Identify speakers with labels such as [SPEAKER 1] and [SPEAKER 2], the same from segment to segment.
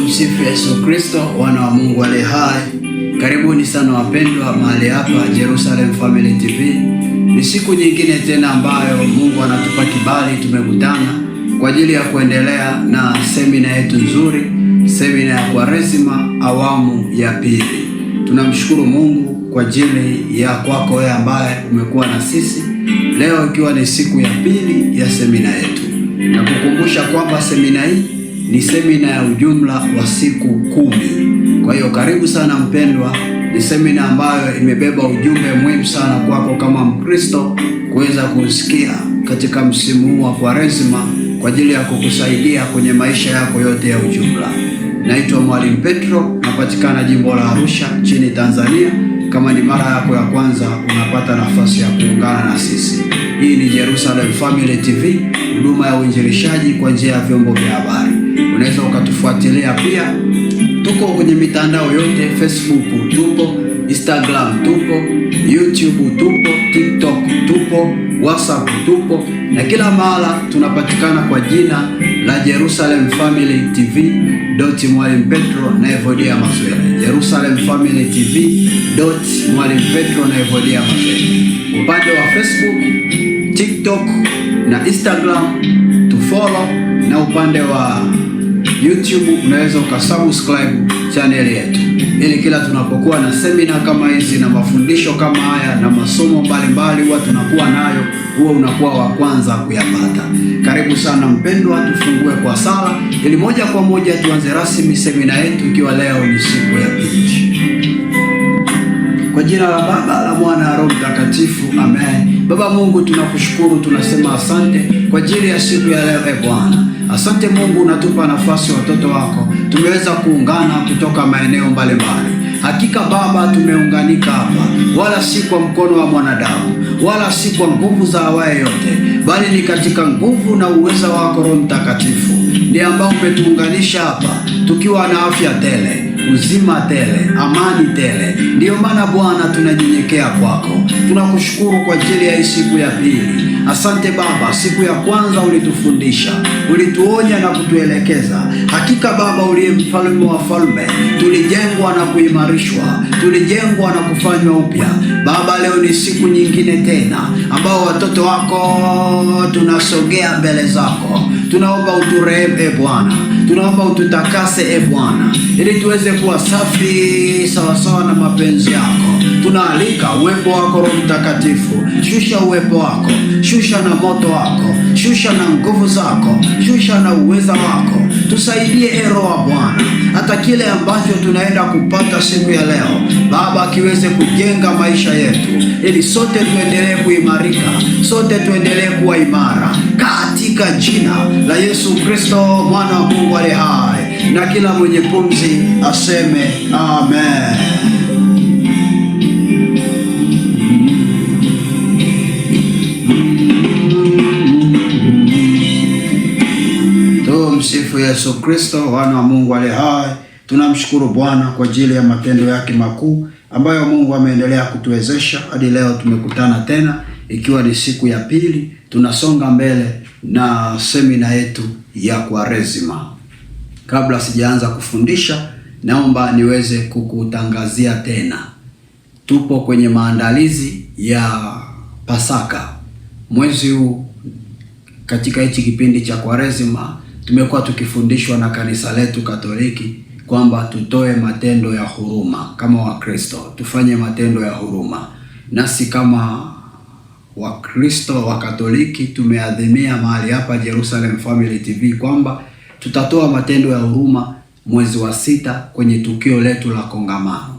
[SPEAKER 1] Tumsifu Yesu Kristo, wana wa Mungu aliye hai. Karibuni sana wapendwa mahali hapa Jerusalem Family TV. Ni siku nyingine tena ambayo Mungu anatupa kibali, tumekutana kwa ajili ya kuendelea na semina yetu nzuri, semina ya Kwaresima awamu ya pili. Tunamshukuru Mungu kwa ajili ya kwako wewe ambaye umekuwa na sisi leo, ikiwa ni siku ya pili ya semina yetu. Na kukumbusha kwamba semina hii ni semina ya ujumla wa siku 10. Kwa hiyo karibu sana mpendwa, ni semina ambayo imebeba ujumbe muhimu sana kwako kama Mkristo kuweza kusikia katika msimu huu wa Kwaresima kwa ajili ya kukusaidia kwenye maisha yako yote ya ujumla. Naitwa Mwalimu Petro, napatikana jimbo la Arusha nchini Tanzania. Kama ni mara yako ya kwanza unapata nafasi ya kuungana na sisi, hii ni Jerusalem Family TV, huduma ya uinjilishaji kwa njia ya vyombo vya habari. Unaweza ukatufuatilia pia, tuko kwenye mitandao yote, Facebook tupo, Instagram tupo, YouTube tupo, TikTok tupo, WhatsApp tupo, na kila mahala tunapatikana kwa jina la Jerusalem Family TV Mwalimu Petro na Evodia Maswele. Jerusalem Family TV Mwalimu Petro na Evodia Maswele. Upande wa Facebook, TikTok na Instagram tufollow, na upande wa YouTube unaweza ukasubscribe channel yetu, ili kila tunapokuwa na semina kama hizi na mafundisho kama haya na masomo mbalimbali huwa tunakuwa nayo, huwa unakuwa wa kwanza kuyapata. Karibu sana mpendwa, tufungue kwa sala ili moja kwa moja tuanze rasmi semina yetu, ikiwa leo ni siku ya pili. Kwa jina la Baba, la Mwana na Roho Mtakatifu, amen. Baba Mungu, tunakushukuru, tunasema asante kwa ajili ya siku ya leo. Bwana, asante Mungu, unatupa nafasi watoto wako tumeweza kuungana kutoka maeneo mbalimbali. Hakika Baba, tumeunganika hapa wala si kwa mkono wa mwanadamu, wala si kwa nguvu za awaye yote, bali ni katika nguvu na uweza wako Roho Mtakatifu ndiye ambao umetuunganisha hapa tukiwa na afya tele, uzima tele, amani tele. Ndiyo maana Bwana tunanyenyekea kwako, tunakushukuru kwa ajili ya hii siku ya pili. Asante Baba, siku ya kwanza ulitufundisha, ulituonya na kutuelekeza. Hakika Baba, uliye mfalme wa falme, tulijengwa na kuimarishwa, tulijengwa na kufanywa upya. Baba, leo ni siku nyingine tena ambao watoto wako tunasogea mbele zako. Tunaomba uturehemu Bwana, tunaomba ututakase Bwana, ili tuweze kuwa safi sawasawa na mapenzi yako. Tunaalika uwepo wako Roho Mtakatifu. Shusha uwepo wako, shusha na moto wako, shusha na nguvu zako, shusha na uweza wako. Tusaidie Roho wa Bwana, hata kile ambacho tunaenda kupata siku ya leo Baba kiweze kujenga maisha yetu, ili sote tuendelee kuimarika, sote tuendelee kuwa imara, katika jina la Yesu Kristo, mwana wa Mungu aliye hai, na kila mwenye pumzi aseme amen. Tumsifu Yesu Kristo, wana wa Mungu aliye hai. Tunamshukuru Bwana kwa ajili ya matendo yake makuu ambayo Mungu ameendelea kutuwezesha hadi leo tumekutana tena, ikiwa ni siku ya pili. Tunasonga mbele na semina yetu ya Kwaresima. Kabla sijaanza kufundisha, naomba niweze kukutangazia tena, tupo kwenye maandalizi ya Pasaka. Mwezi huu katika hichi kipindi cha Kwaresima tumekuwa tukifundishwa na kanisa letu Katoliki kwamba tutoe matendo ya huruma kama Wakristo, tufanye matendo ya huruma. Nasi kama Wakristo wa Katoliki tumeadhimia mahali hapa Jerusalem Family TV kwamba tutatoa matendo ya huruma mwezi wa 6 kwenye tukio letu la kongamano.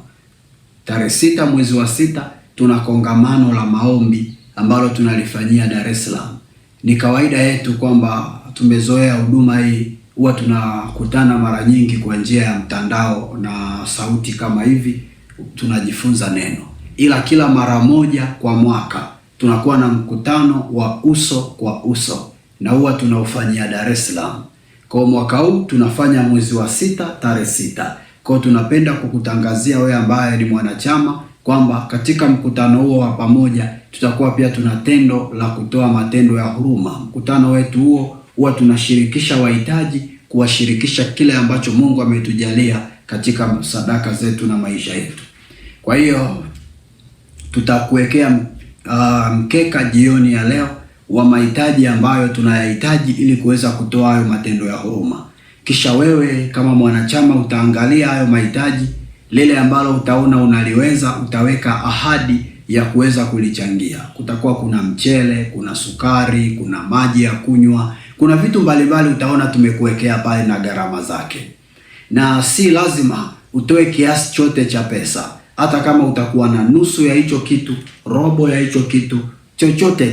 [SPEAKER 1] Tarehe 6 mwezi wa 6 tuna kongamano la maombi ambalo tunalifanyia Dar es Salaam. Ni kawaida yetu kwamba tumezoea huduma hii, huwa tunakutana mara nyingi kwa njia ya mtandao na sauti kama hivi, tunajifunza neno. Ila kila mara moja kwa mwaka tunakuwa na mkutano wa uso kwa uso, na huwa tunaufanyia Dar es Salaam. Kwa mwaka huu tunafanya mwezi wa 6 tarehe 6. Kwa tunapenda kukutangazia wewe ambaye ni mwanachama kwamba katika mkutano huo wa pamoja tutakuwa pia tuna tendo la kutoa matendo ya huruma. Mkutano wetu huo huwa tunashirikisha wahitaji kuwashirikisha kile ambacho Mungu ametujalia katika sadaka zetu na maisha yetu. Kwa hiyo tutakuwekea mkeka jioni ya leo wa mahitaji ambayo tunayahitaji ili kuweza kutoa hayo matendo ya huruma. Kisha wewe kama mwanachama utaangalia hayo mahitaji, lile ambalo utaona unaliweza utaweka ahadi ya kuweza kulichangia. Kutakuwa kuna mchele, kuna sukari, kuna maji ya kunywa, kuna vitu mbalimbali utaona tumekuwekea pale na gharama zake. Na si lazima utoe kiasi chote cha pesa. Hata kama utakuwa na nusu ya hicho kitu, robo ya hicho kitu, chochote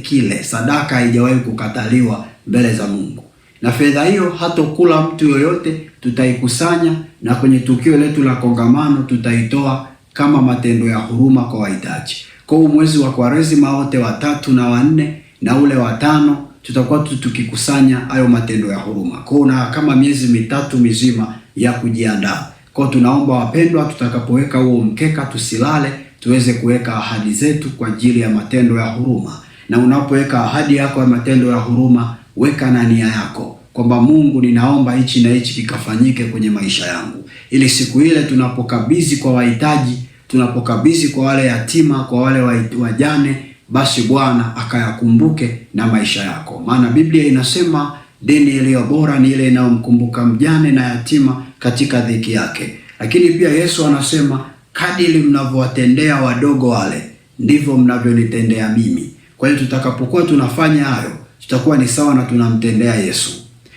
[SPEAKER 1] kile, sadaka haijawahi kukataliwa mbele za Mungu. Na fedha hiyo hatokula mtu yoyote, tutaikusanya na kwenye tukio letu la kongamano tutaitoa kama matendo ya huruma kwa wahitaji. Kwa mwezi wa Kwaresima wote wa 3 na wa 4 na ule wa 5 tutakuwa tukikusanya hayo matendo ya huruma. Kuna kama miezi 3 mizima ya kujiandaa. Kwa tunaomba wapendwa, tutakapoweka huo mkeka tusilale, tuweze kuweka ahadi zetu kwa ajili ya matendo ya huruma. Na unapoweka ahadi yako ya matendo ya huruma, weka na nia yako kwamba Mungu, ninaomba hichi na hichi kikafanyike kwenye maisha yangu, ili siku ile tunapokabidhi kwa wahitaji, tunapokabidhi kwa wale yatima, kwa wale wajane, basi Bwana akayakumbuke na maisha yako. Maana Biblia inasema deni iliyo bora ni ile inayomkumbuka mjane na yatima katika dhiki yake. Lakini pia Yesu anasema kadiri mnavyowatendea wadogo wale ndivyo mnavyonitendea mimi. Kwa hiyo tutakapokuwa tunafanya hayo, tutakuwa ni sawa na tunamtendea Yesu.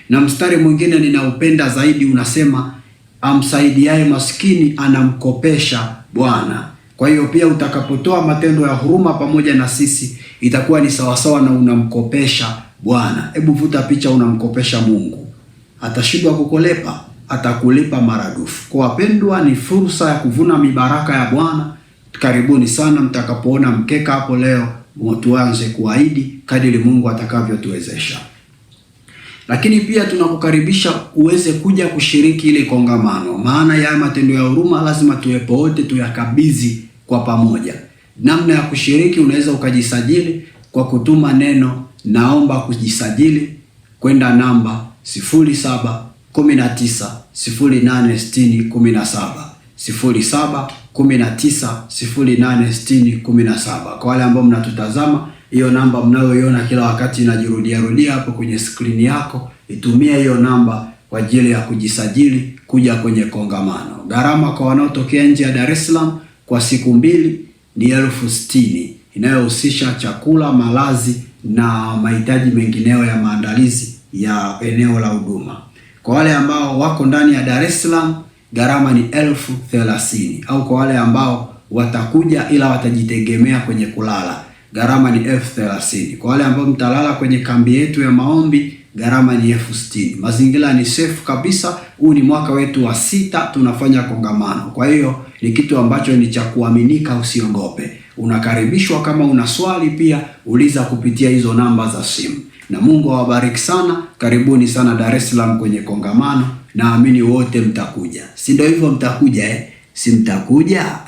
[SPEAKER 1] Na mstari mwingine ninaupenda zaidi unasema amsaidiaye maskini anamkopesha Bwana. Kwa hiyo pia utakapotoa matendo ya huruma pamoja na sisi, itakuwa ni sawasawa na unamkopesha Bwana. Hebu vuta picha, unamkopesha Mungu. Atashindwa kukulipa? Atakulipa maradufu. Kwa wapendwa, ni fursa ya kuvuna mibaraka ya Bwana. Karibuni sana mtakapoona mkeka hapo leo, tuanze kuahidi kadiri Mungu atakavyotuwezesha. Lakini pia tunakukaribisha uweze kuja kushiriki ile kongamano. Maana ya matendo ya huruma lazima tuwepo wote, tuyakabidhi kwa pamoja. Namna ya kushiriki, unaweza ukajisajili kwa kutuma neno naomba kujisajili kwenda namba 0719086017 0719086017. Kwa wale ambao mnatutazama, hiyo namba mnayoiona kila wakati inajirudia hapo kwenye skrini yako, itumie hiyo namba kwa ajili ya kujisajili kuja kwenye kongamano. Gharama kwa wanaotokea nje ya Dar es Salaam kwa siku 2 ni 60,000, inayohusisha chakula, malazi na mahitaji mengineyo ya maandalizi ya eneo la huduma. Kwa wale ambao wako ndani ya Dar es Salaam, gharama ni 30,000, au kwa wale ambao watakuja ila watajitegemea kwenye kulala, gharama ni 30,000. Kwa wale ambao mtalala kwenye kambi yetu ya maombi, gharama ni 60,000. Mazingira ni safe kabisa. Huu ni mwaka wetu wa 6 tunafanya kongamano. Kwa hiyo ni kitu ambacho ni cha kuaminika, usiogope. Unakaribishwa. Kama una swali pia uliza kupitia hizo namba za simu. Na Mungu awabariki sana. Karibuni sana Dar es Salaam kwenye kongamano. Naamini wote mtakuja. Si ndio hivyo, mtakuja Si mtakuja?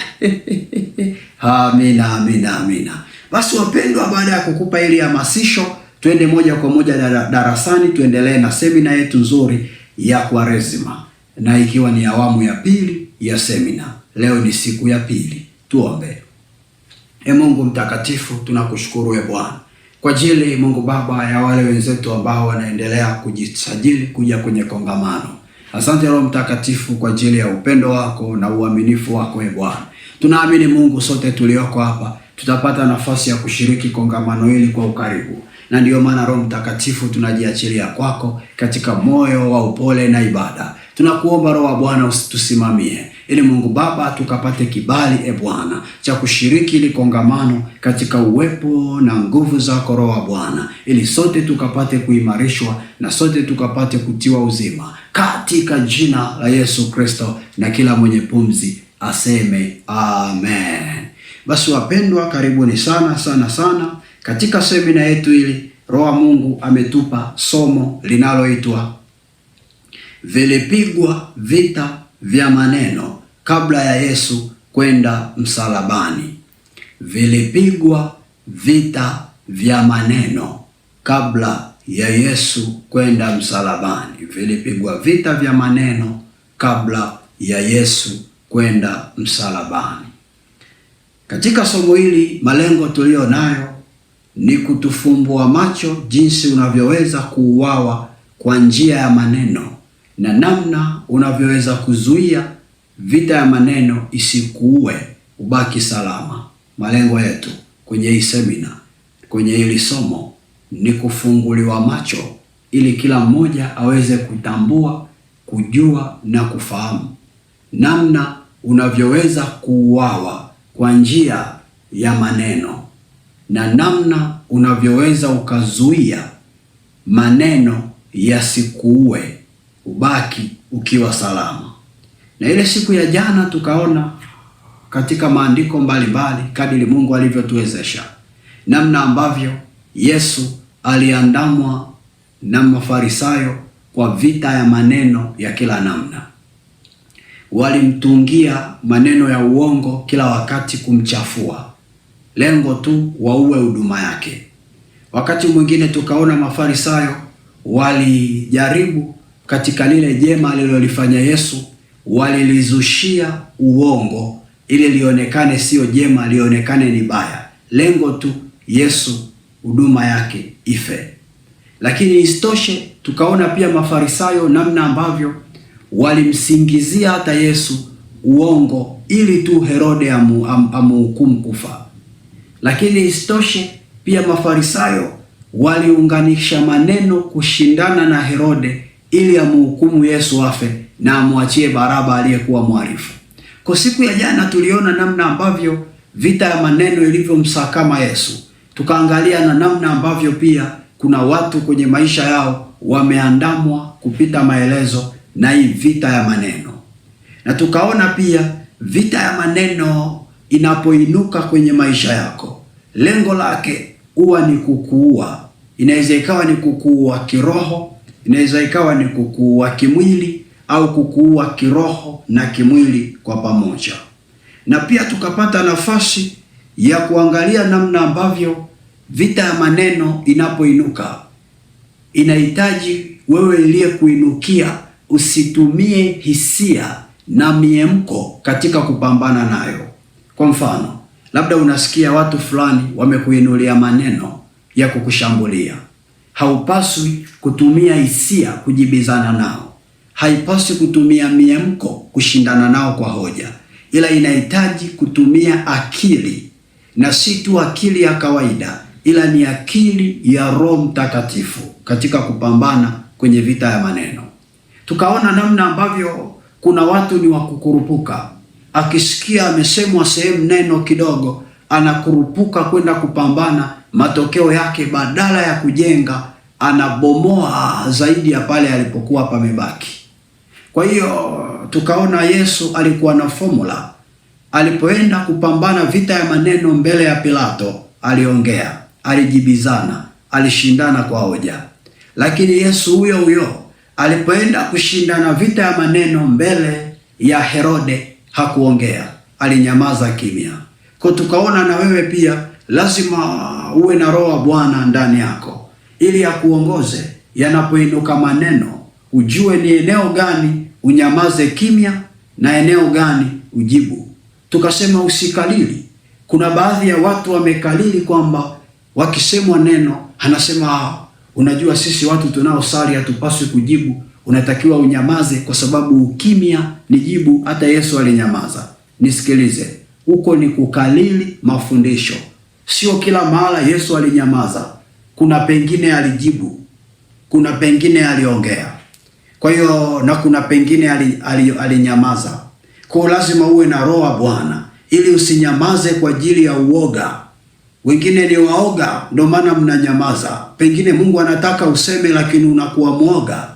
[SPEAKER 1] Amina, amina, amina. Basi wapendwa, baada ya kukupa ili hamasisho, twende moja kwa moja darasani, tuendelee na semina yetu nzuri ya Kwaresima, na ikiwa ni awamu ya 2 ya semina. Leo ni siku ya 2. Tuombe. Mungu mtakatifu, tunakushukuru Bwana kwa ajili Mungu Baba ya wale wenzetu ambao wanaendelea kujisajili kuja kwenye kongamano. Asante Roho Mtakatifu kwa ajili ya upendo wako na uaminifu wako Bwana. Tunaamini Mungu, sote tulioko hapa tutapata nafasi ya kushiriki kongamano hili kwa ukaribu. Na ndiyo maana Roho Mtakatifu tunajiachilia kwako katika moyo wa upole na ibada. Tunakuomba Roho wa Bwana usitusimamie, ili Mungu Baba tukapate kibali Bwana cha kushiriki ili kongamano katika uwepo na nguvu zako Roho wa Bwana, ili sote tukapate kuimarishwa na sote tukapate kutiwa uzima katika jina la Yesu Kristo, na kila mwenye pumzi aseme amen. Basi wapendwa, karibuni sana sana sana katika semina yetu hili. Roho wa Mungu ametupa somo linaloitwa vilipigwa vita vya maneno kabla ya Yesu kwenda msalabani. Vilipigwa vita vya maneno kabla ya Yesu kwenda msalabani. Vilipigwa vita vya maneno kabla ya Yesu kwenda msalabani. Katika somo hili malengo tuliyo nayo ni kutufumbua macho jinsi unavyoweza kuuawa kwa njia ya maneno na namna unavyoweza kuzuia vita ya maneno isikuue, ubaki salama. Malengo yetu kwenye hii semina, kwenye hili somo ni kufunguliwa macho ili kila mmoja aweze kutambua, kujua na kufahamu namna unavyoweza kuuawa kwa njia ya maneno na namna unavyoweza ukazuia maneno yasikuue, ubaki ukiwa salama. Na ile siku ya jana tukaona katika maandiko mbalimbali kadiri Mungu alivyotuwezesha namna ambavyo Yesu aliandamwa na Mafarisayo kwa vita ya maneno ya kila namna. Walimtungia maneno ya uongo kila wakati kumchafua, lengo tu waue huduma yake. Wakati mwingine tukaona Mafarisayo walijaribu katika lile jema alilolifanya Yesu, walilizushia uongo ili lionekane sio jema, lionekane ni baya, lengo tu Yesu huduma yake ife. Lakini isitoshe tukaona pia Mafarisayo namna ambavyo walimsingizia hata Yesu uongo ili tu Herode amuhukumu kufa. Lakini isitoshe pia Mafarisayo waliunganisha maneno kushindana na Herode ili amuhukumu Yesu afe na amwachie Baraba aliyekuwa mhalifu. Kwa siku ya jana tuliona namna ambavyo vita ya maneno ilivyomsakama Yesu. Tukaangalia na namna ambavyo pia kuna watu kwenye maisha yao wameandamwa kupita maelezo na hii vita ya maneno. Na tukaona pia vita ya maneno inapoinuka kwenye maisha yako, lengo lake huwa ni kukuua. Inaweza ikawa ni kukuua kiroho, inaweza ikawa ni kukuua kimwili au kukuua kiroho na kimwili kwa pamoja. Na pia tukapata nafasi ya kuangalia namna ambavyo vita ya maneno inapoinuka inahitaji wewe iliyekuinukia usitumie hisia na miemko katika kupambana nayo. Kwa mfano, labda unasikia watu fulani wamekuinulia maneno ya kukushambulia. Haupaswi kutumia hisia kujibizana nao. Haipaswi kutumia miemko kushindana nao kwa hoja. Ila inahitaji kutumia akili, na si tu akili ya kawaida, ila ni akili ya Roho Mtakatifu katika kupambana kwenye vita ya maneno. Tukaona namna ambavyo kuna watu ni wakukurupuka. Akisikia amesemwa sehemu neno kidogo, anakurupuka kwenda kupambana. Matokeo yake badala ya kujenga, anabomoa zaidi ya pale alipokuwa pamebaki. Kwa hiyo tukaona Yesu alikuwa na formula. Alipoenda kupambana vita ya maneno mbele ya Pilato, aliongea, alijibizana, alishindana kwa hoja. Lakini Yesu huyo huyo alipoenda kushindana vita ya maneno mbele ya Herode, hakuongea, alinyamaza kimya. Kwa tukaona na wewe pia lazima uwe na Roho wa Bwana ndani yako ili akuongoze yanapoinuka maneno, ujue ni eneo gani unyamaze kimya na eneo gani ujibu. Tukasema usikalili. Kuna baadhi ya watu wamekalili kwamba wakisemwa neno anasema unajua sisi watu tunaosali hatupaswi kujibu, unatakiwa unyamaze kwa sababu ukimya ni jibu. Hata Yesu alinyamaza. Nisikilize, huko ni kukalili mafundisho. Sio kila mahala Yesu alinyamaza. Kuna pengine alijibu, kuna pengine aliongea. Kwa hiyo na kuna pengine alinyamaza. Kwa lazima uwe na Roho wa Bwana ili usinyamaze kwa ajili ya uoga. Wengine ni waoga ndio maana mnanyamaza. Pengine Mungu anataka useme lakini unakuwa mwoga.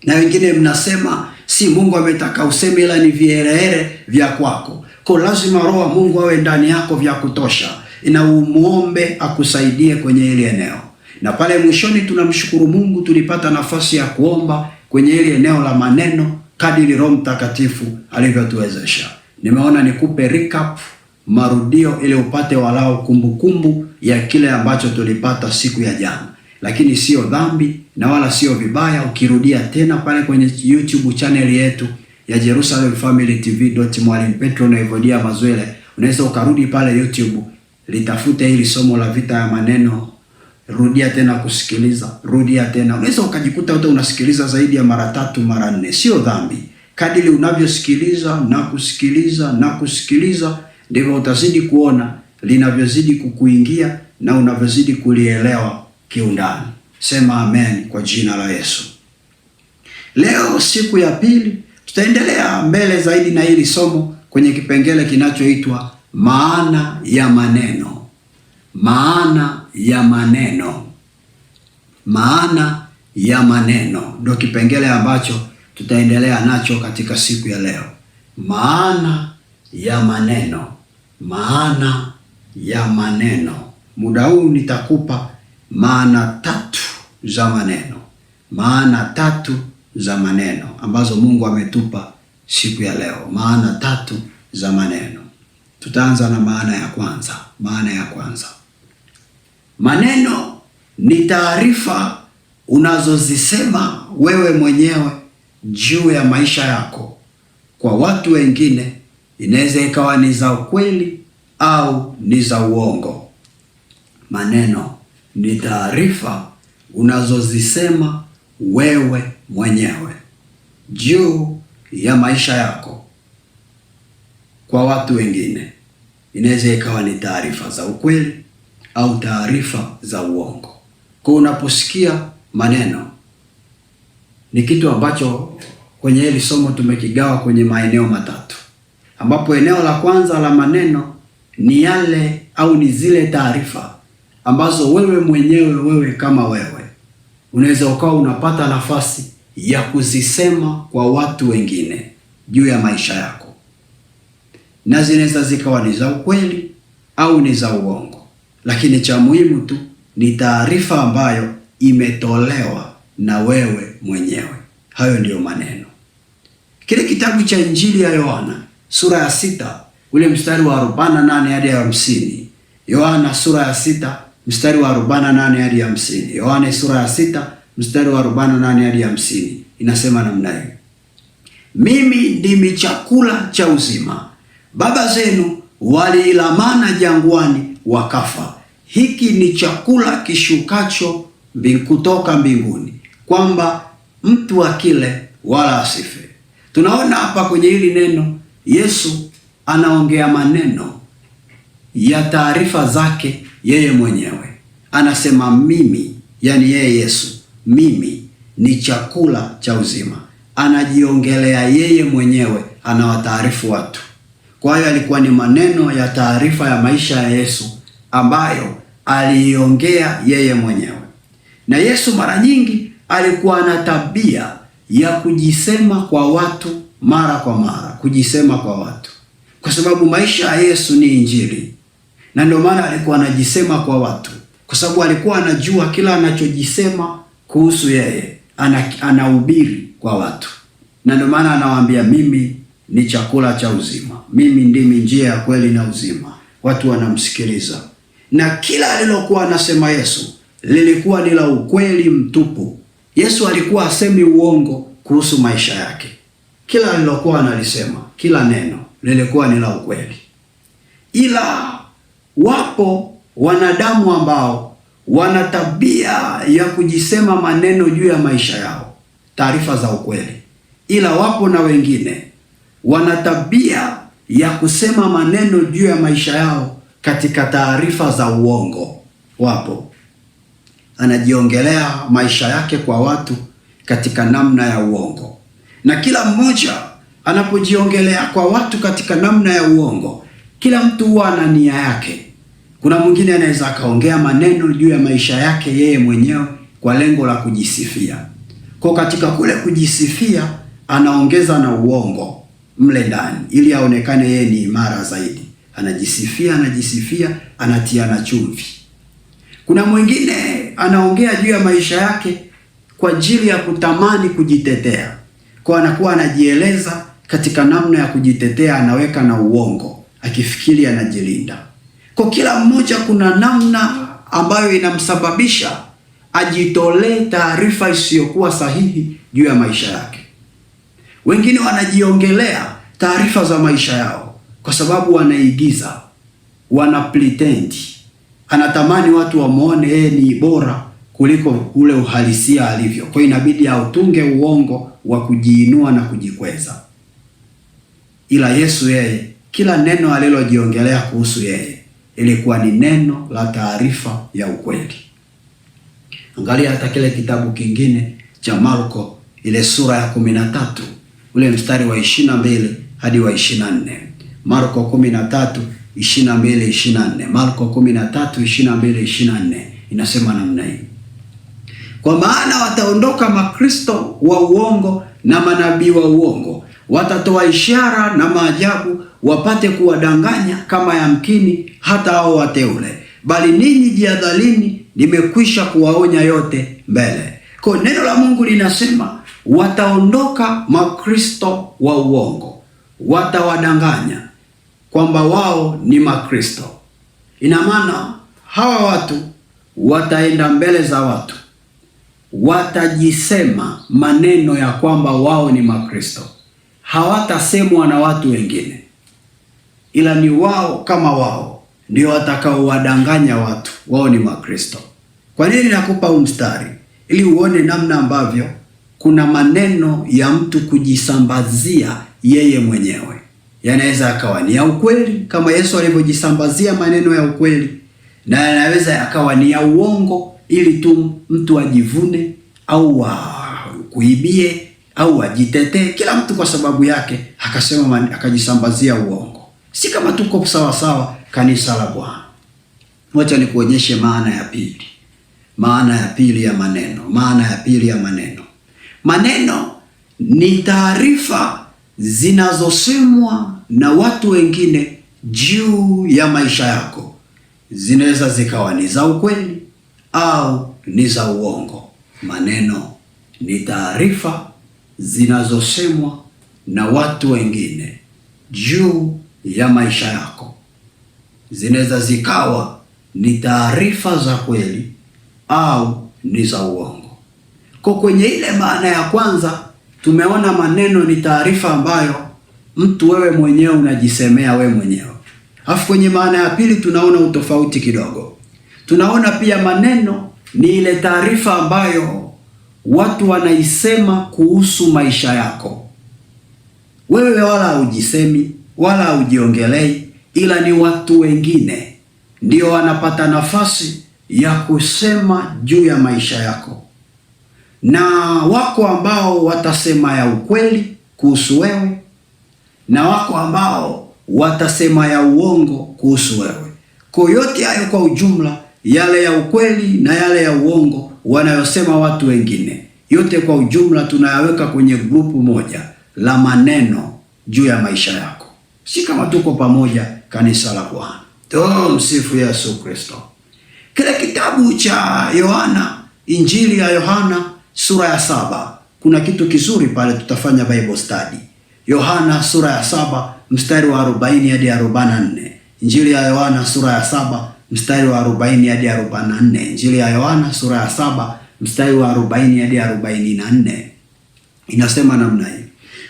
[SPEAKER 1] Na wengine mnasema si Mungu ametaka useme ila ni vielele vya kwako. Kwa lazima Roho wa Mungu awe ndani yako vya kutosha. Ina umuombe akusaidie kwenye ile eneo. Na pale mwishoni tunamshukuru Mungu tulipata nafasi ya kuomba kwenye ile eneo la maneno kadiri Roho Mtakatifu alivyotuwezesha. Nimeona nikupe recap, marudio ili upate walau kumbukumbu ya kile ambacho tulipata siku ya jana. lakini sio dhambi na wala sio vibaya ukirudia tena pale kwenye YouTube channel yetu ya Jerusalem Family TV Mwalimu Petro na Evodia Mazwile. Unaweza ukarudi pale YouTube, litafute hili somo la vita ya maneno, rudia tena kusikiliza, rudia tena. Unaweza ukajikuta hata unasikiliza zaidi ya mara 3 mara 4, sio dhambi. Kadiri unavyosikiliza na kusikiliza na kusikiliza, ndivyo utazidi kuona linavyozidi kukuingia na unavyozidi kulielewa kiundani. Sema amen kwa jina la Yesu. Leo siku ya pili tutaendelea mbele zaidi na hili somo kwenye kipengele kinachoitwa maana ya maneno. Maana ya maneno. Maana ya maneno ndio kipengele ambacho tutaendelea nacho katika siku ya leo. Maana ya maneno. Maana ya maneno. Muda huu nitakupa maana 3 za maneno. Maana 3 za maneno ambazo Mungu ametupa siku ya leo. Maana 3 za maneno. Tutaanza na maana ya kwanza. Maana ya kwanza. Maneno ni taarifa unazozisema wewe mwenyewe juu ya maisha yako kwa watu wengine. Inaweza ikawa ni za ukweli au ni za uongo. Maneno ni taarifa unazozisema wewe mwenyewe juu ya maisha yako kwa watu wengine. Inaweza ikawa ni taarifa za ukweli au taarifa za uongo. Kwa unaposikia maneno, ni kitu ambacho kwenye hili somo tumekigawa kwenye maeneo 3, ambapo eneo la kwanza la maneno ni yale au ni zile taarifa ambazo wewe mwenyewe, wewe kama wewe unaweza ukawa unapata nafasi ya kuzisema kwa watu wengine juu ya maisha yako, na zinaweza zikawa ni za ukweli au ni za uongo, lakini cha muhimu tu ni taarifa ambayo imetolewa na wewe mwenyewe. Hayo ndiyo maneno. Kile kitabu cha Injili ya Yohana sura ya 6 ule mstari wa 48 hadi 50. Yohana sura ya 6 mstari wa 48 hadi 50. Yohana sura ya 6 mstari wa 48 hadi 50 inasema namna hii: mimi ndimi chakula cha uzima. Baba zenu waliila mana jangwani wakafa. Hiki ni chakula kishukacho kutoka mbinguni, kwamba mtu akile wala asife. Tunaona hapa kwenye hili neno Yesu anaongea maneno ya taarifa zake yeye mwenyewe. Anasema mimi, yani yeye Yesu, mimi ni chakula cha uzima. Anajiongelea yeye mwenyewe, anawataarifu watu. Kwa hiyo alikuwa ni maneno ya taarifa ya maisha ya Yesu ambayo aliiongea yeye mwenyewe. Na Yesu mara nyingi alikuwa na tabia ya kujisema kwa watu mara kwa mara, kujisema kwa watu, kwa sababu maisha ya Yesu ni Injili. Na ndio maana alikuwa anajisema kwa watu, kwa sababu alikuwa anajua kila anachojisema kuhusu yeye anahubiri kwa watu. Na ndio maana anawaambia mimi ni chakula cha uzima, mimi ndimi njia ya kweli na uzima. Watu wanamsikiliza, na kila alilokuwa anasema Yesu lilikuwa ni la ukweli mtupu. Yesu alikuwa asemi uongo kuhusu maisha yake. Kila alilokuwa analisema, kila neno lilikuwa ni la ukweli. Ila wapo wanadamu ambao wana tabia ya kujisema maneno juu ya maisha yao, taarifa za ukweli. Ila wapo na wengine wana tabia ya kusema maneno juu ya maisha yao katika taarifa za uongo. Wapo anajiongelea maisha yake kwa watu katika namna ya uongo, na kila mmoja anapojiongelea kwa watu katika namna ya uongo, kila mtu huwa ana nia yake. Kuna mwingine anaweza akaongea maneno juu ya maisha yake yeye mwenyewe kwa lengo la kujisifia. Kwa katika kule kujisifia, anaongeza na uongo mle ndani ili aonekane yeye ni imara zaidi. Anajisifia, anatia na chumvi. Kuna mwingine anaongea juu ya maisha yake kwa ajili ya kutamani kujitetea. Kwa anakuwa anajieleza katika namna ya kujitetea, anaweka na uongo akifikiri anajilinda. Kwa kila mmoja kuna namna ambayo inamsababisha ajitolee taarifa isiyokuwa sahihi juu ya maisha yake. Wengine wanajiongelea taarifa za maisha yao kwa sababu wanaigiza, wana pretend. Anatamani watu wamuone yeye ni bora kuliko ule uhalisia alivyo. Kwa inabidi autunge uongo wa kujiinua na kujikweza. Ila Yesu yeye, kila neno alilojiongelea kuhusu yeye ilikuwa ni neno la taarifa ya ukweli. Angalia hata kile kitabu kingine cha Marko, ile sura ya 13, ule mstari wa 22 hadi wa 24. Marko 13:22-24. Marko 13:22-24 inasema namna hii: kwa maana wataondoka makristo wa uongo na manabii wa uongo, watatoa ishara na maajabu, wapate kuwadanganya kama yamkini hata hao wateule. Bali ninyi jihadharini, nimekwisha kuwaonya yote mbele. Kwa neno la Mungu linasema wataondoka makristo wa uongo, watawadanganya kwamba wao ni makristo. Ina maana hawa watu wataenda mbele za watu, watajisema maneno ya kwamba wao ni makristo. Hawatasemwa na watu wengine, ila ni wao kama wao ndio watakaowadanganya watu wao ni makristo. Kwa nini nakupa huu mstari? Ili uone namna ambavyo kuna maneno ya mtu kujisambazia yeye mwenyewe. Yanaweza akawa ni ya ukweli kama Yesu alivyojisambazia maneno ya ukweli, na yanaweza yakawa ni ya uongo ili tu mtu ajivune au kuibie au ajitetee. Kila mtu kwa sababu yake akasema akajisambazia uongo. Si kama tuko sawa sawa kanisa la Bwana. Wacha nikuonyeshe maana ya pili. Maana ya pili ya maneno. Maana ya pili ya maneno. Maneno ni taarifa zinazosemwa na watu wengine juu ya maisha yako. Zinaweza zikawa ni za ukweli au ni za uongo. Maneno ni taarifa zinazosemwa na watu wengine juu ya maisha yako. Zinaweza zikawa ni taarifa za kweli au ni za uongo. Kwa kwenye ile maana ya kwanza tumeona maneno ni taarifa ambayo mtu wewe mwenyewe unajisemea wewe mwenyewe. Alafu kwenye maana ya pili tunaona utofauti kidogo. Tunaona pia maneno ni ile taarifa ambayo watu wanaisema kuhusu maisha yako. Wewe wala hujisemi wala hujiongelei, ila ni watu wengine ndio wanapata nafasi ya kusema juu ya maisha yako. Na wako ambao watasema ya ukweli kuhusu wewe, na wako ambao watasema ya uongo kuhusu wewe. Kwa yote hayo kwa ujumla, yale ya ukweli na yale ya uongo wanayosema watu wengine, yote kwa ujumla tunayaweka kwenye grupu moja la maneno juu ya maisha yako. Si kama tuko pamoja kanisa la Bwana. Msifu Yesu Kristo. Kile kitabu cha Yohana, Injili ya Yohana sura ya 7, kuna kitu kizuri pale, tutafanya Bible study. Yohana sura ya 7 mstari wa 40 hadi 44. Injili ya Yohana sura ya 7 mstari wa 40 hadi 44. Injili ya Yohana sura ya 7 mstari wa 40 hadi 44. Inasema namna hii: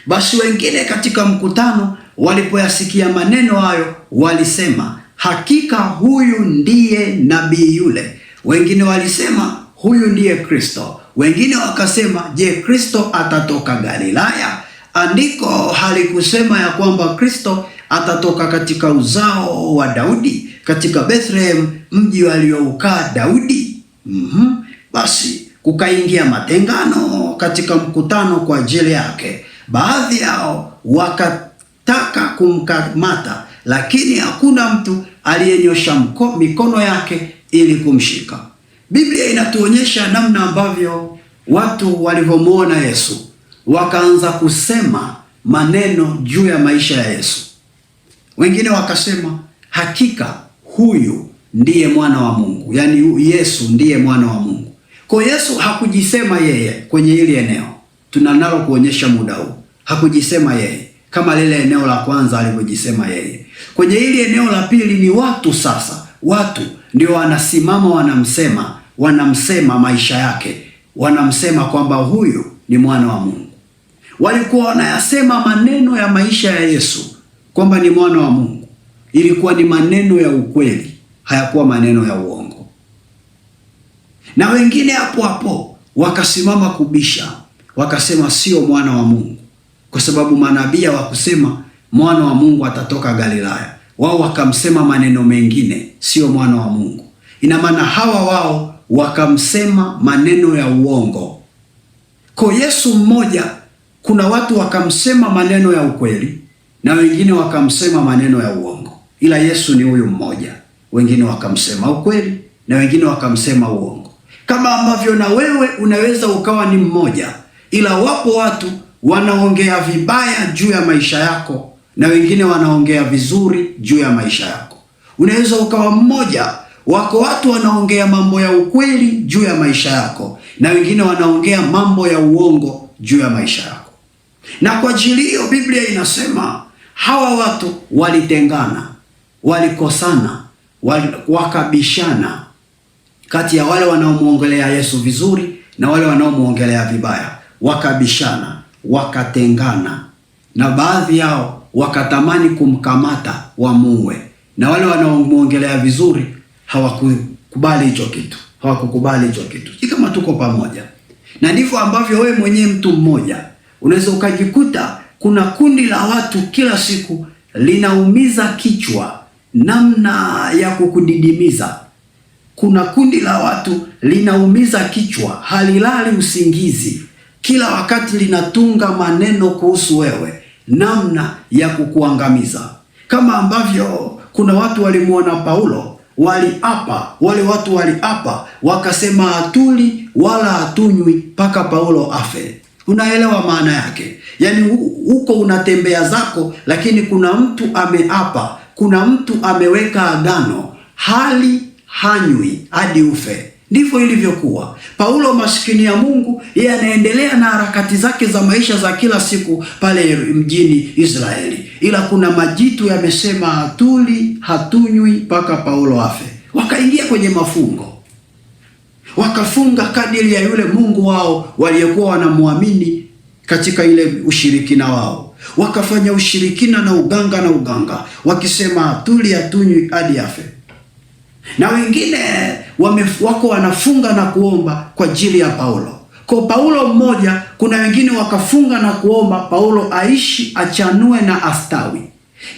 [SPEAKER 1] basi wengine katika mkutano walipoyasikia maneno hayo walisema, hakika huyu ndiye nabii yule. Wengine walisema, huyu ndiye Kristo. Wengine wakasema, je, Kristo atatoka Galilaya? Andiko halikusema ya kwamba Kristo atatoka katika uzao wa Daudi, katika Bethlehem, mji aliyoukaa Daudi? Basi kukaingia matengano katika mkutano kwa ajili yake. Baadhi yao wakataka kumkamata, lakini hakuna mtu aliyenyosha mikono yake ili kumshika. Biblia inatuonyesha namna ambavyo watu walivyomwona Yesu wakaanza kusema maneno juu ya maisha ya Yesu. Wengine wakasema, hakika huyu ndiye mwana wa Mungu. Yaani Yesu ndiye mwana wa Mungu. Kwa Yesu hakujisema yeye kwenye ile eneo tunanalo kuonyesha muda huu. Hakujisema yeye kama lile eneo la kwanza alivyojisema yeye. Kwenye ile eneo la pili ni watu sasa. Watu ndio wanasimama wanamsema wanamsema maisha yake, wanamsema kwamba huyu ni mwana wa Mungu. Walikuwa wanayasema maneno ya maisha ya Yesu kwamba ni mwana wa Mungu. Ilikuwa ni maneno ya ukweli, hayakuwa maneno ya uongo. Na wengine hapo hapo wakasimama kubisha, wakasema sio mwana wa Mungu, kwa sababu manabii hawakusema mwana wa Mungu atatoka Galilaya. Wao wakamsema maneno mengine, sio mwana wa Mungu. Ina maana hawa wao wakamsema maneno ya uongo. Kwa Yesu mmoja, kuna watu wakamsema maneno ya ukweli na wengine wakamsema maneno ya uongo, ila Yesu ni huyu mmoja. Wengine wakamsema ukweli na wengine wakamsema uongo. Kama ambavyo na wewe unaweza ukawa ni mmoja, ila wapo watu wanaongea vibaya juu ya maisha yako na wengine wanaongea vizuri juu ya maisha yako. Unaweza ukawa mmoja, wako watu wanaongea mambo ya ukweli juu ya maisha yako na wengine wanaongea mambo ya uongo juu ya maisha yako. Na kwa ajili hiyo Biblia inasema hawa watu walitengana, walikosana, wakabishana kati ya wale wanaomuongelea Yesu vizuri na wale wanaomuongelea vibaya. Wakabishana, wakatengana, na baadhi yao wakatamani kumkamata wamuue, na wale wanaomuongelea vizuri hawakukubali hicho kitu. Kama tuko pamoja. Na ndivyo ambavyo wewe mwenyewe mtu mmoja unaweza ukajikuta kuna kundi la watu kila siku linaumiza kichwa namna ya kukudidimiza. Kuna kundi la watu linaumiza kichwa, halilali usingizi, kila wakati linatunga maneno kuhusu wewe, namna ya kukuangamiza. Kama ambavyo kuna watu walimuona Paulo, wale watu waliapa wakasema hatuli wala hatunywi mpaka Paulo afe. Unaelewa maana yake? Yaani huko unatembea zako, lakini kuna mtu ameapa, kuna mtu ameweka agano, hanywi hadi ufe. Ndivyo ilivyokuwa. Paulo maskini ya Mungu, yeye anaendelea na harakati zake za maisha za kila siku pale mjini Israeli, ila kuna majitu yamesema hatuli hatunywi mpaka Paulo afe. Wakaingia kwenye mafungo, wakafunga kadiri ya yule Mungu wao waliokuwa wanamwamini katika ile ushirikina wao. Wakafanya ushirikina na uganga wakisema hatuli hatunywi hadi afe. Na wengine wako wanafunga na kuomba kwa ajili ya Paulo. Kwa Paulo mmoja, kuna wengine wakafunga na kuomba Paulo aishi, achanue na astawi.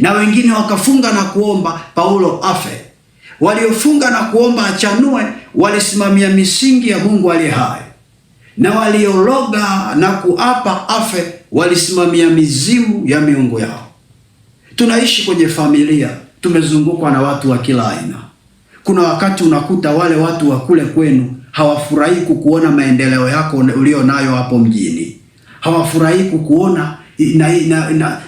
[SPEAKER 1] Na wengine wakafunga na kuomba Paulo afe. Waliofunga na kuomba achanue walisimamia misingi ya Mungu aliye hai, na waliologa na kuapa afe walisimamia mizimu ya miungu yao. Tunaishi kwenye familia, tumezungukwa na watu wa kila aina. Kuna wakati unakuta wale watu wa kule kwenu hawafurahi kukuona maendeleo yako ulio nayo hapo mjini, hawafurahi kukuona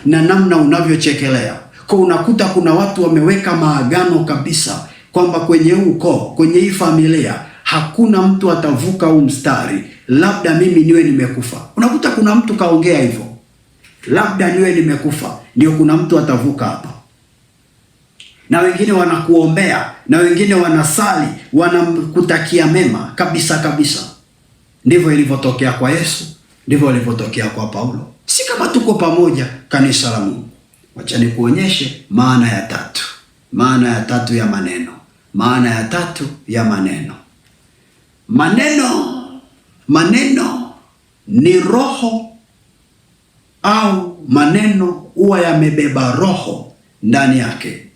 [SPEAKER 1] na namna unavyochekelea. Kwa unakuta kuna watu wameweka maagano kabisa kwamba kwenye ukoo, kwenye hii familia hakuna mtu atavuka huu mstari, labda mimi niwe nimekufa. Unakuta kuna mtu kaongea hivyo, labda niwe nimekufa ndio kuna mtu atavuka hapa. Na wengine wanakuombea, na wengine wanasali, wanakutakia mema kabisa. Ndivyo ilivyotokea kwa Yesu, ndivyo ilivyotokea kwa Paulo. Si kama tuko pamoja, kanisa la Mungu? Wacha nikuonyeshe maana ya tatu. Maana ya tatu ya maneno. Maana ya tatu ya maneno. Maneno ni roho, au maneno huwa yamebeba roho ndani yake,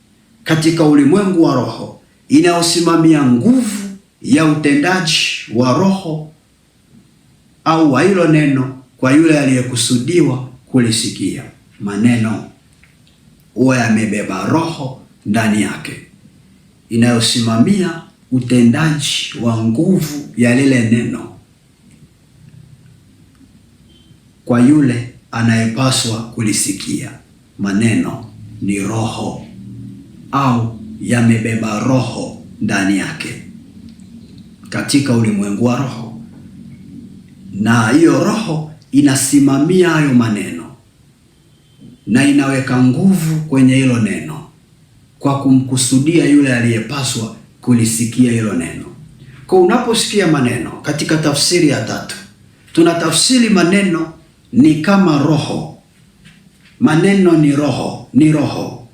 [SPEAKER 1] katika ulimwengu wa roho, inayosimamia nguvu ya utendaji wa roho au wa hilo neno kwa yule aliyekusudiwa kulisikia. Maneno huwa yamebeba roho ndani yake, inayosimamia utendaji wa nguvu ya lile neno kwa yule anayepaswa kulisikia. Maneno ni roho, au yamebeba roho ndani yake katika ulimwengu wa roho, na hiyo roho inasimamia hayo maneno na inaweka nguvu kwenye hilo neno kwa kumkusudia yule aliyepaswa kulisikia hilo neno. Kwa unaposikia maneno katika tafsiri ya tatu, tunatafsiri maneno ni kama roho. Maneno ni roho, ni roho.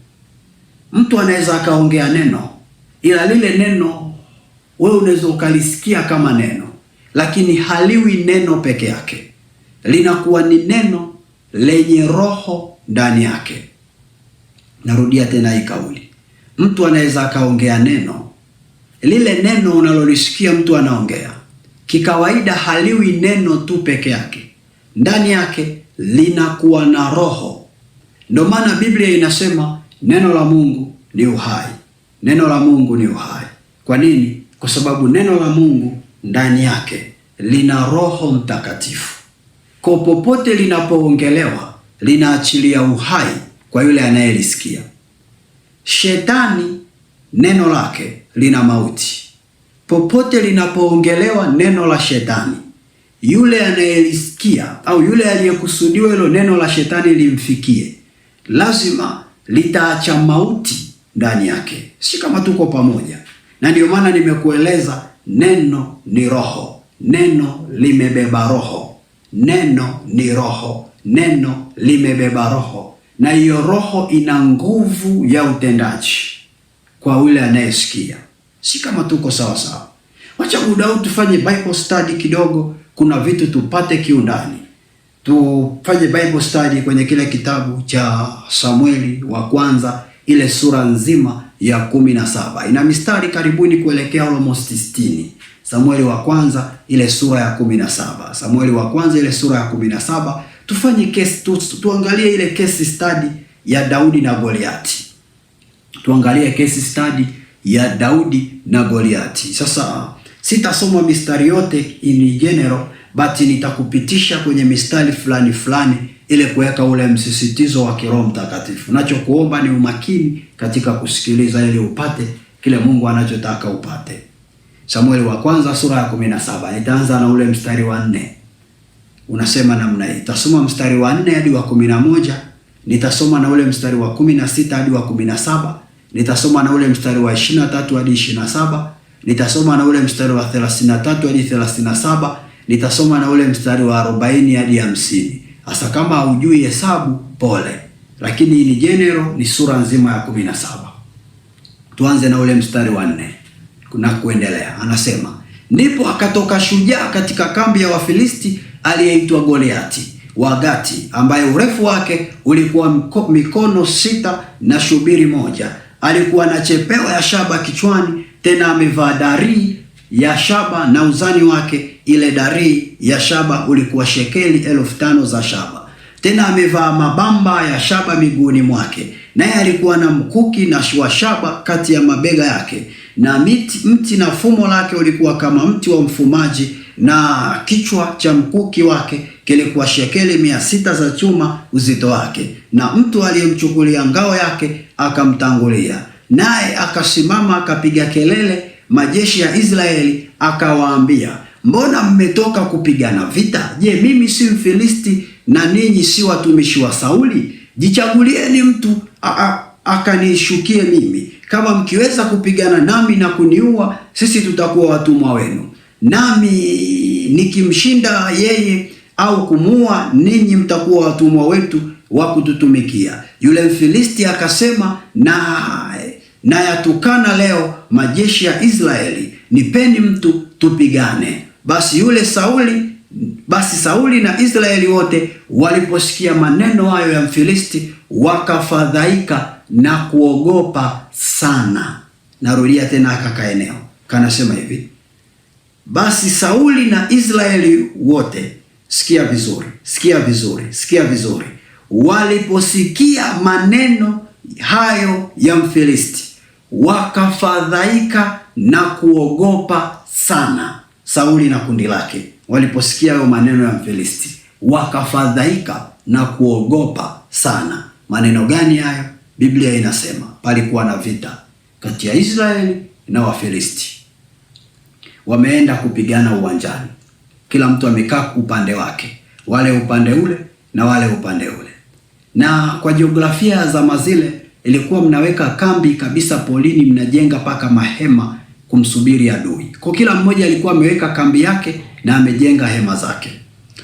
[SPEAKER 1] Mtu anaweza akaongea neno, ila lile neno wewe unaweza ukalisikia kama neno, lakini haliwi neno peke yake, linakuwa ni neno lenye roho ndani yake. Narudia tena hii kauli, mtu anaweza akaongea neno, lile neno unalolisikia mtu anaongea kikawaida haliwi neno tu peke yake, ndani yake linakuwa na roho. Ndio maana Biblia inasema neno la Mungu ni uhai. Neno la Mungu ni uhai. Kwa nini? Kwa sababu neno la Mungu ndani yake lina Roho Mtakatifu. Kwa popote linapoongelewa linaachilia uhai kwa yule anayelisikia. Shetani neno lake lina mauti. Popote linapoongelewa neno la shetani, yule anayelisikia au yule aliyekusudiwa hilo neno la shetani limfikie, lazima litaacha mauti ndani yake. Si kama tuko pamoja. Na ndio maana nimekueleza neno ni roho. Neno limebeba roho. Neno ni roho. Neno limebeba roho. Na hiyo roho ina nguvu ya utendaji kwa yule anayesikia. Si kama tuko sawa sawa. Wacha muda huu tufanye Bible study kidogo, kuna vitu tupate kiundani. Tufanye Bible study kwenye kile kitabu cha Samueli wa kwanza, ile sura nzima ya 17. Ina mistari karibuni kuelekea almost 60. Samueli wa kwanza ile sura ya 17. Samueli wa kwanza ile sura ya 17. Tufanye case tuangalie ile case study ya Daudi na Goliati. Tuangalie case study ya Daudi na Goliati. Sasa sitasoma mistari yote in general, but nitakupitisha kwenye mistari fulani fulani ile kuweka ule msisitizo wa Roho Mtakatifu. Nachokuomba ni umakini katika kusikiliza ili upate kile Mungu anachotaka upate. Samueli wa kwanza sura ya 17. Nitaanza na ule mstari wa 4. Unasema namna hii. Nitasoma mstari wa 4 hadi wa 11, nitasoma na ule mstari wa 16 hadi wa 17, nitasoma na ule mstari wa 23 hadi 27, nitasoma na ule mstari wa 33 hadi 37, nitasoma na ule mstari wa 40 hadi 50. Hasa kama hujui hesabu pole, lakini ni general, ni sura nzima ya 17. Tuanze na ule mstari wa 4 kuna kuendelea. Anasema, ndipo akatoka shujaa katika kambi ya Wafilisti aliyeitwa Goliati wa Gati, ambaye urefu wake ulikuwa mikono 6 na shubiri 1. Alikuwa na chepeo ya shaba kichwani, tena amevaa darii ya shaba, na uzani wake ile darii ya shaba ulikuwa shekeli 5,000 za shaba. Tena amevaa mabamba ya shaba miguuni mwake, naye alikuwa na mkuki na wa shaba kati ya mabega yake, na mti na fumo lake ulikuwa kama mti wa mfumaji, na kichwa cha mkuki wake kilikuwa shekeli 600 za chuma uzito wake. Na mtu aliyemchukulia ngao yake akamtangulia, naye akasimama akapiga kelele majeshi ya Israeli, akawaambia, mbona mmetoka kupigana vita? Je, mimi si Mfilisti na ninyi si watumishi wa Sauli? Jichagulieni mtu akanishukie mimi. Kama mkiweza kupigana nami na kuniua, sisi tutakuwa watumwa wenu. Nami nikimshinda yeye au kumuua, ninyi mtakuwa watumwa wetu wa kututumikia. Yule Mfilisti akasema, na yatukana leo majeshi ya Israeli, nipeni mtu tupigane. Basi Sauli na Israeli wote waliposikia maneno hayo ya Mfilisti, wakafadhaika na kuogopa sana. Narudia tena kaka eneo. Kanasema hivi, basi Sauli na Israeli wote, sikia vizuri, sikia vizuri, sikia vizuri, waliposikia maneno hayo ya Mfilisti, wakafadhaika na kuogopa sana. Sauli na kundi lake waliposikia hayo maneno ya Mfilisti, wakafadhaika na kuogopa sana. Maneno gani hayo? Biblia inasema palikuwa na vita kati ya Israeli na Wafilisti. Wameenda kupigana uwanjani, kila mtu amekaa upande wake, wale upande ule na wale upande ule. Na kwa jiografia za mazile ilikuwa mnaweka kambi kabisa polini, mnajenga paka mahema kumsubiri adui. Kwa kila mmoja alikuwa ameweka kambi yake na amejenga hema zake.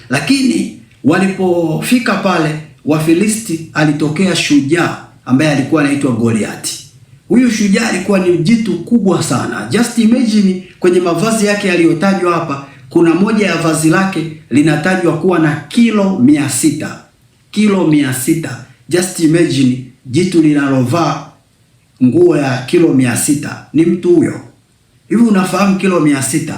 [SPEAKER 1] Lakini walipofika pale, Wafilisti alitokea shujaa ambaye alikuwa anaitwa Goliati. Huyu shujaa alikuwa ni jitu kubwa sana. Just imagine kwenye mavazi yake yaliyotajwa hapa, kuna moja ya vazi lake linatajwa kuwa na kilo 600. Kilo 600. Just imagine jitu linalovaa nguo ya kilo 600 ni mtu huyo. Hivi unafahamu kilo 600?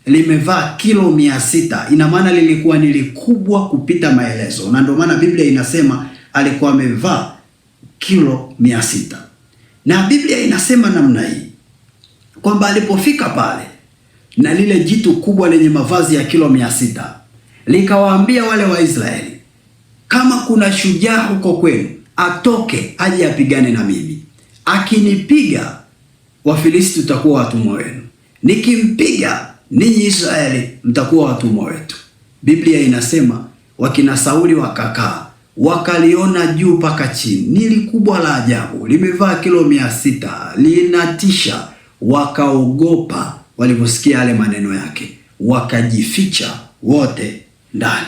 [SPEAKER 1] Limevaa kilo 600, ina maana lilikuwa ni likubwa kupita maelezo, na ndio maana Biblia inasema alikuwa amevaa kilo 600. Na Biblia inasema namna hii kwamba alipofika pale na lile jitu kubwa lenye mavazi ya kilo 600 likawaambia wale Waisraeli, kama kuna shujaa huko kwenu atoke aje apigane na mimi. Akinipiga Wafilisti tutakuwa watumwa wenu, nikimpiga ninyi Israeli mtakuwa watumwa wetu. Biblia inasema wakina Sauli wakakaa, wakaliona juu mpaka chini, ni kubwa la ajabu, limevaa kilo 600, linatisha. Wakaogopa waliposikia yale maneno yake, wakajificha wote ndani.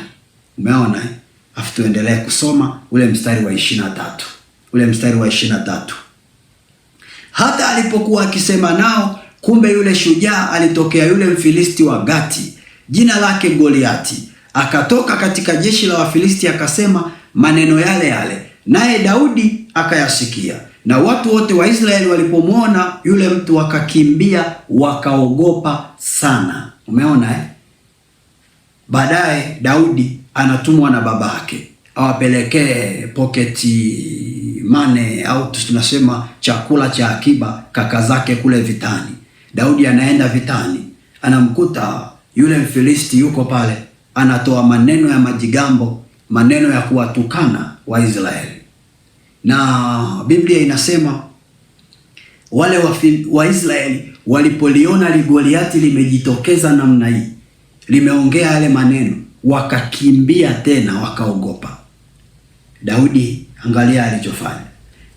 [SPEAKER 1] Umeona? Afu tuendelee kusoma ule mstari wa 23. Ule mstari wa 23. Hata alipokuwa akisema nao, kumbe yule shujaa alitokea, yule Mfilisti wa Gati, jina lake Goliati, akatoka katika jeshi la Wafilisti akasema maneno yale yale, naye Daudi akayasikia. Na watu wote wa Israeli walipomwona yule mtu wakakimbia, wakaogopa sana. Umeona? Baadaye Daudi anatumwa na babake awapelekee pocket money au tunasema chakula cha akiba kaka zake kule vitani. Daudi anaenda vitani, anamkuta yule Mfilisti yuko pale, anatoa maneno ya majigambo, maneno ya kuwatukana Waisraeli. Na Biblia inasema wale Waisraeli walipoliona Goliati limejitokeza namna hii, limeongea yale maneno, wakakimbia tena, wakaogopa. Daudi, angalia alichofanya.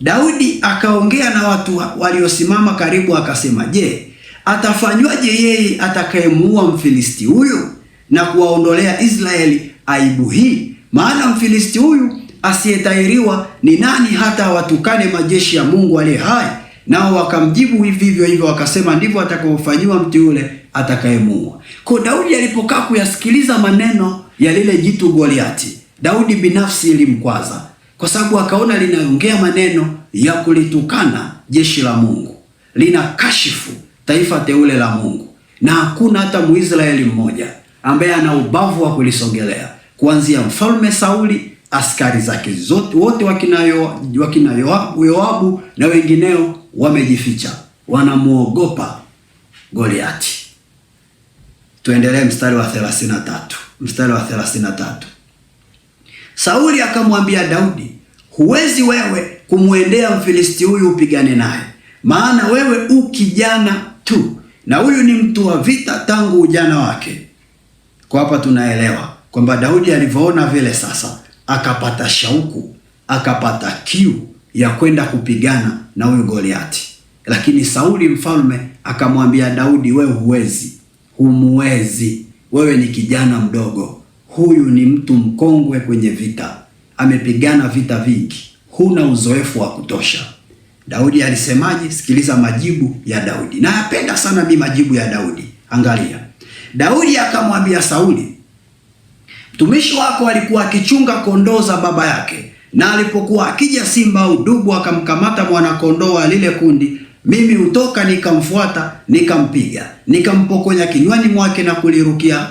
[SPEAKER 1] Daudi akaongea na watu waliosimama karibu, akasema, je, atafanywaje yeye atakayemuua Mfilisti huyu na kuwaondolea Israeli aibu hii? Maana Mfilisti huyu asiyetahiriwa ni nani hata watukane majeshi ya Mungu aliye hai? Nao wakamjibu hivyo hivyo, wakasema, ndivyo atakayofanyiwa mtu yule atakayemuua. Kwa Daudi alipokaa kuyasikiliza maneno ya lile jitu Goliati, Daudi binafsi ilimkwaza, kwa sababu akaona linaongea maneno ya kulitukana jeshi la Mungu, lina kashifu taifa teule la Mungu, na hakuna hata Mwisraeli mmoja ambaye ana ubavu wa kulisogelea, kuanzia mfalme Sauli, askari zake zote wote, wakina Yoabu na wengineo wamejificha, wanamuogopa Goliati. Tuendelee mstari wa 33. Mstari wa 33. Sauli akamwambia Daudi, huwezi wewe kumwendea Mfilisti huyu upigane naye, maana wewe u kijana tu, na huyu ni mtu wa vita tangu ujana wake. Kwa hapa tunaelewa kwamba Daudi alivyoona vile sasa, akapata shauku, akapata kiu ya kwenda kupigana na huyu Goliati. Lakini Sauli mfalme akamwambia Daudi, wewe huwezi, humuwezi, wewe ni kijana mdogo, huyu ni mtu mkongwe kwenye vita, amepigana vita vingi, huna uzoefu wa kutosha. Daudi alisemaje? Sikiliza majibu ya Daudi. Na napenda sana mimi majibu ya Daudi. Angalia. Daudi akamwambia Sauli, mtumishi wako alikuwa akichunga kondoo za baba yake, na alipokuwa akija simba au dubu akamkamata mwana kondoo wa lile kundi, mimi hutoka nikamfuata, nikampiga, nikampokonya kinywani mwake na kulirukia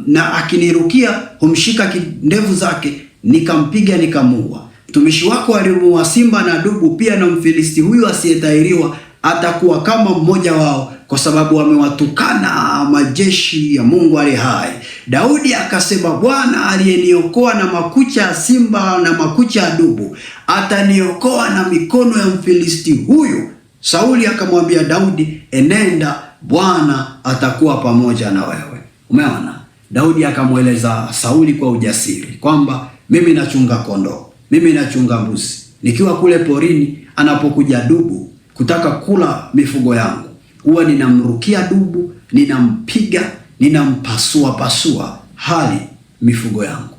[SPEAKER 1] na akinirukia humshika ndevu zake, nikampiga, nikamuua. Mtumishi wako alimuua simba na dubu pia, na Mfilisti huyu asiyetahiriwa atakuwa kama mmoja wao, kwa sababu wamewatukana majeshi ya Mungu aliye hai. Daudi akasema, Bwana aliyeniokoa na makucha ya simba na makucha ya dubu ataniokoa na mikono ya Mfilisti huyu. Sauli akamwambia Daudi, enenda, Bwana atakuwa pamoja na wewe. Umeona? Daudi akamweleza Sauli kwa ujasiri kwamba mimi nachunga kondoo, mimi nachunga mbuzi, nikiwa kule porini anapokuja dubu kutaka kula mifugo yangu, huwa ninamrukia dubu, ninampiga, ninampasua hali mifugo yangu.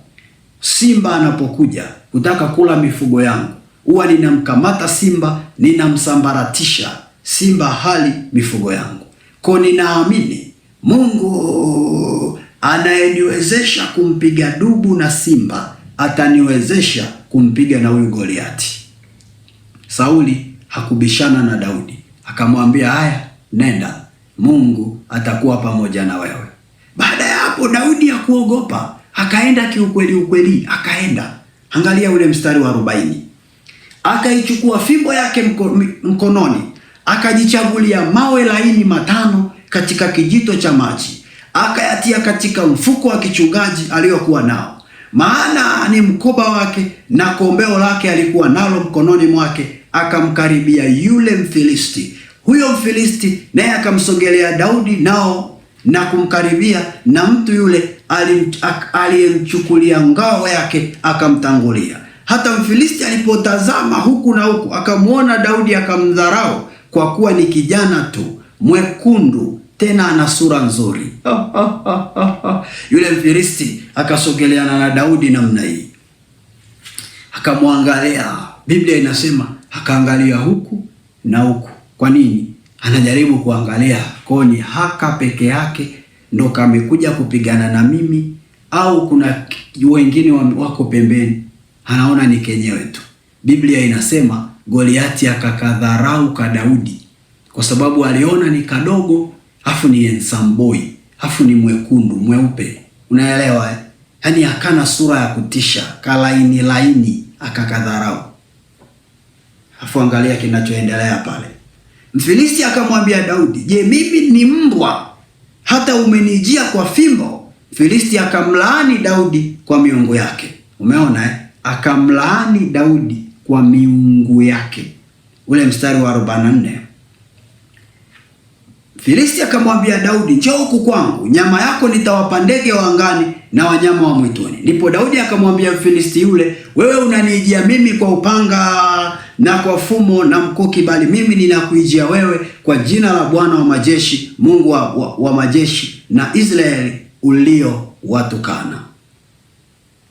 [SPEAKER 1] Simba anapokuja kutaka kula mifugo yangu, huwa ninamkamata simba, ninamsambaratisha simba hali mifugo yangu. Kwa ninaamini Mungu anayeniwezesha kumpiga dubu na simba ataniwezesha kumpiga na huyu Goliati. Sauli hakubishana na Daudi, akamwambia haya, nenda, Mungu atakuwa pamoja na wewe. Baada ya hapo Daudi hakuogopa, akaenda kiukweli, akaenda. Angalia ule mstari wa 40. Akaichukua fimbo yake mkononi, akajichagulia mawe laini 5 katika kijito cha maji, akayatia katika mfuko wa kichungaji aliyokuwa nao, maana ni mkoba wake, na kombeo lake alikuwa nalo mkononi mwake. Akamkaribia yule Mfilisti. Huyo Mfilisti naye akamsogelea Daudi nao na kumkaribia, na mtu yule aliyemchukulia ngao yake akamtangulia. Hata Mfilisti alipotazama huku na huku, akamwona Daudi, akamdharau, kwa kuwa ni kijana tu, mwekundu, tena ana sura nzuri. Yule Mfilisti akasogeleana na Daudi namna hii, akamwangalia. Biblia inasema akaangalia huku na huku. Kwa nini? Anajaribu kuangalia koni haka peke yake ndo kamekuja kupigana na mimi, au kuna wengine wako pembeni. Anaona ni kenyewe tu. Biblia inasema Goliati akakadharau ka Daudi kwa sababu aliona ni kadogo, afu ni handsome boy, afu ni mwekundu mweupe, unaelewa? Yaani akana sura ya kutisha, laini, akakadharau. Afu angalia kinachoendelea pale. Mfilisti akamwambia Daudi, je, mimi ni mbwa hata umenijia kwa fimbo? Mfilisti akamlaani Daudi kwa miungu yake. Umeona akamlaani Daudi kwa miungu yake. Ule mstari wa 44. Filisti akamwambia Daudi, njoo huku kwangu, nyama yako nitawapa ndege wa angani na wanyama wa mwituni. Ndipo Daudi akamwambia Filisti yule, wewe unanijia mimi kwa upanga na kwa fumo na mkuki, bali mimi ninakuijia wewe kwa jina la Bwana wa majeshi, Mungu wa majeshi na Israeli ulio watukana.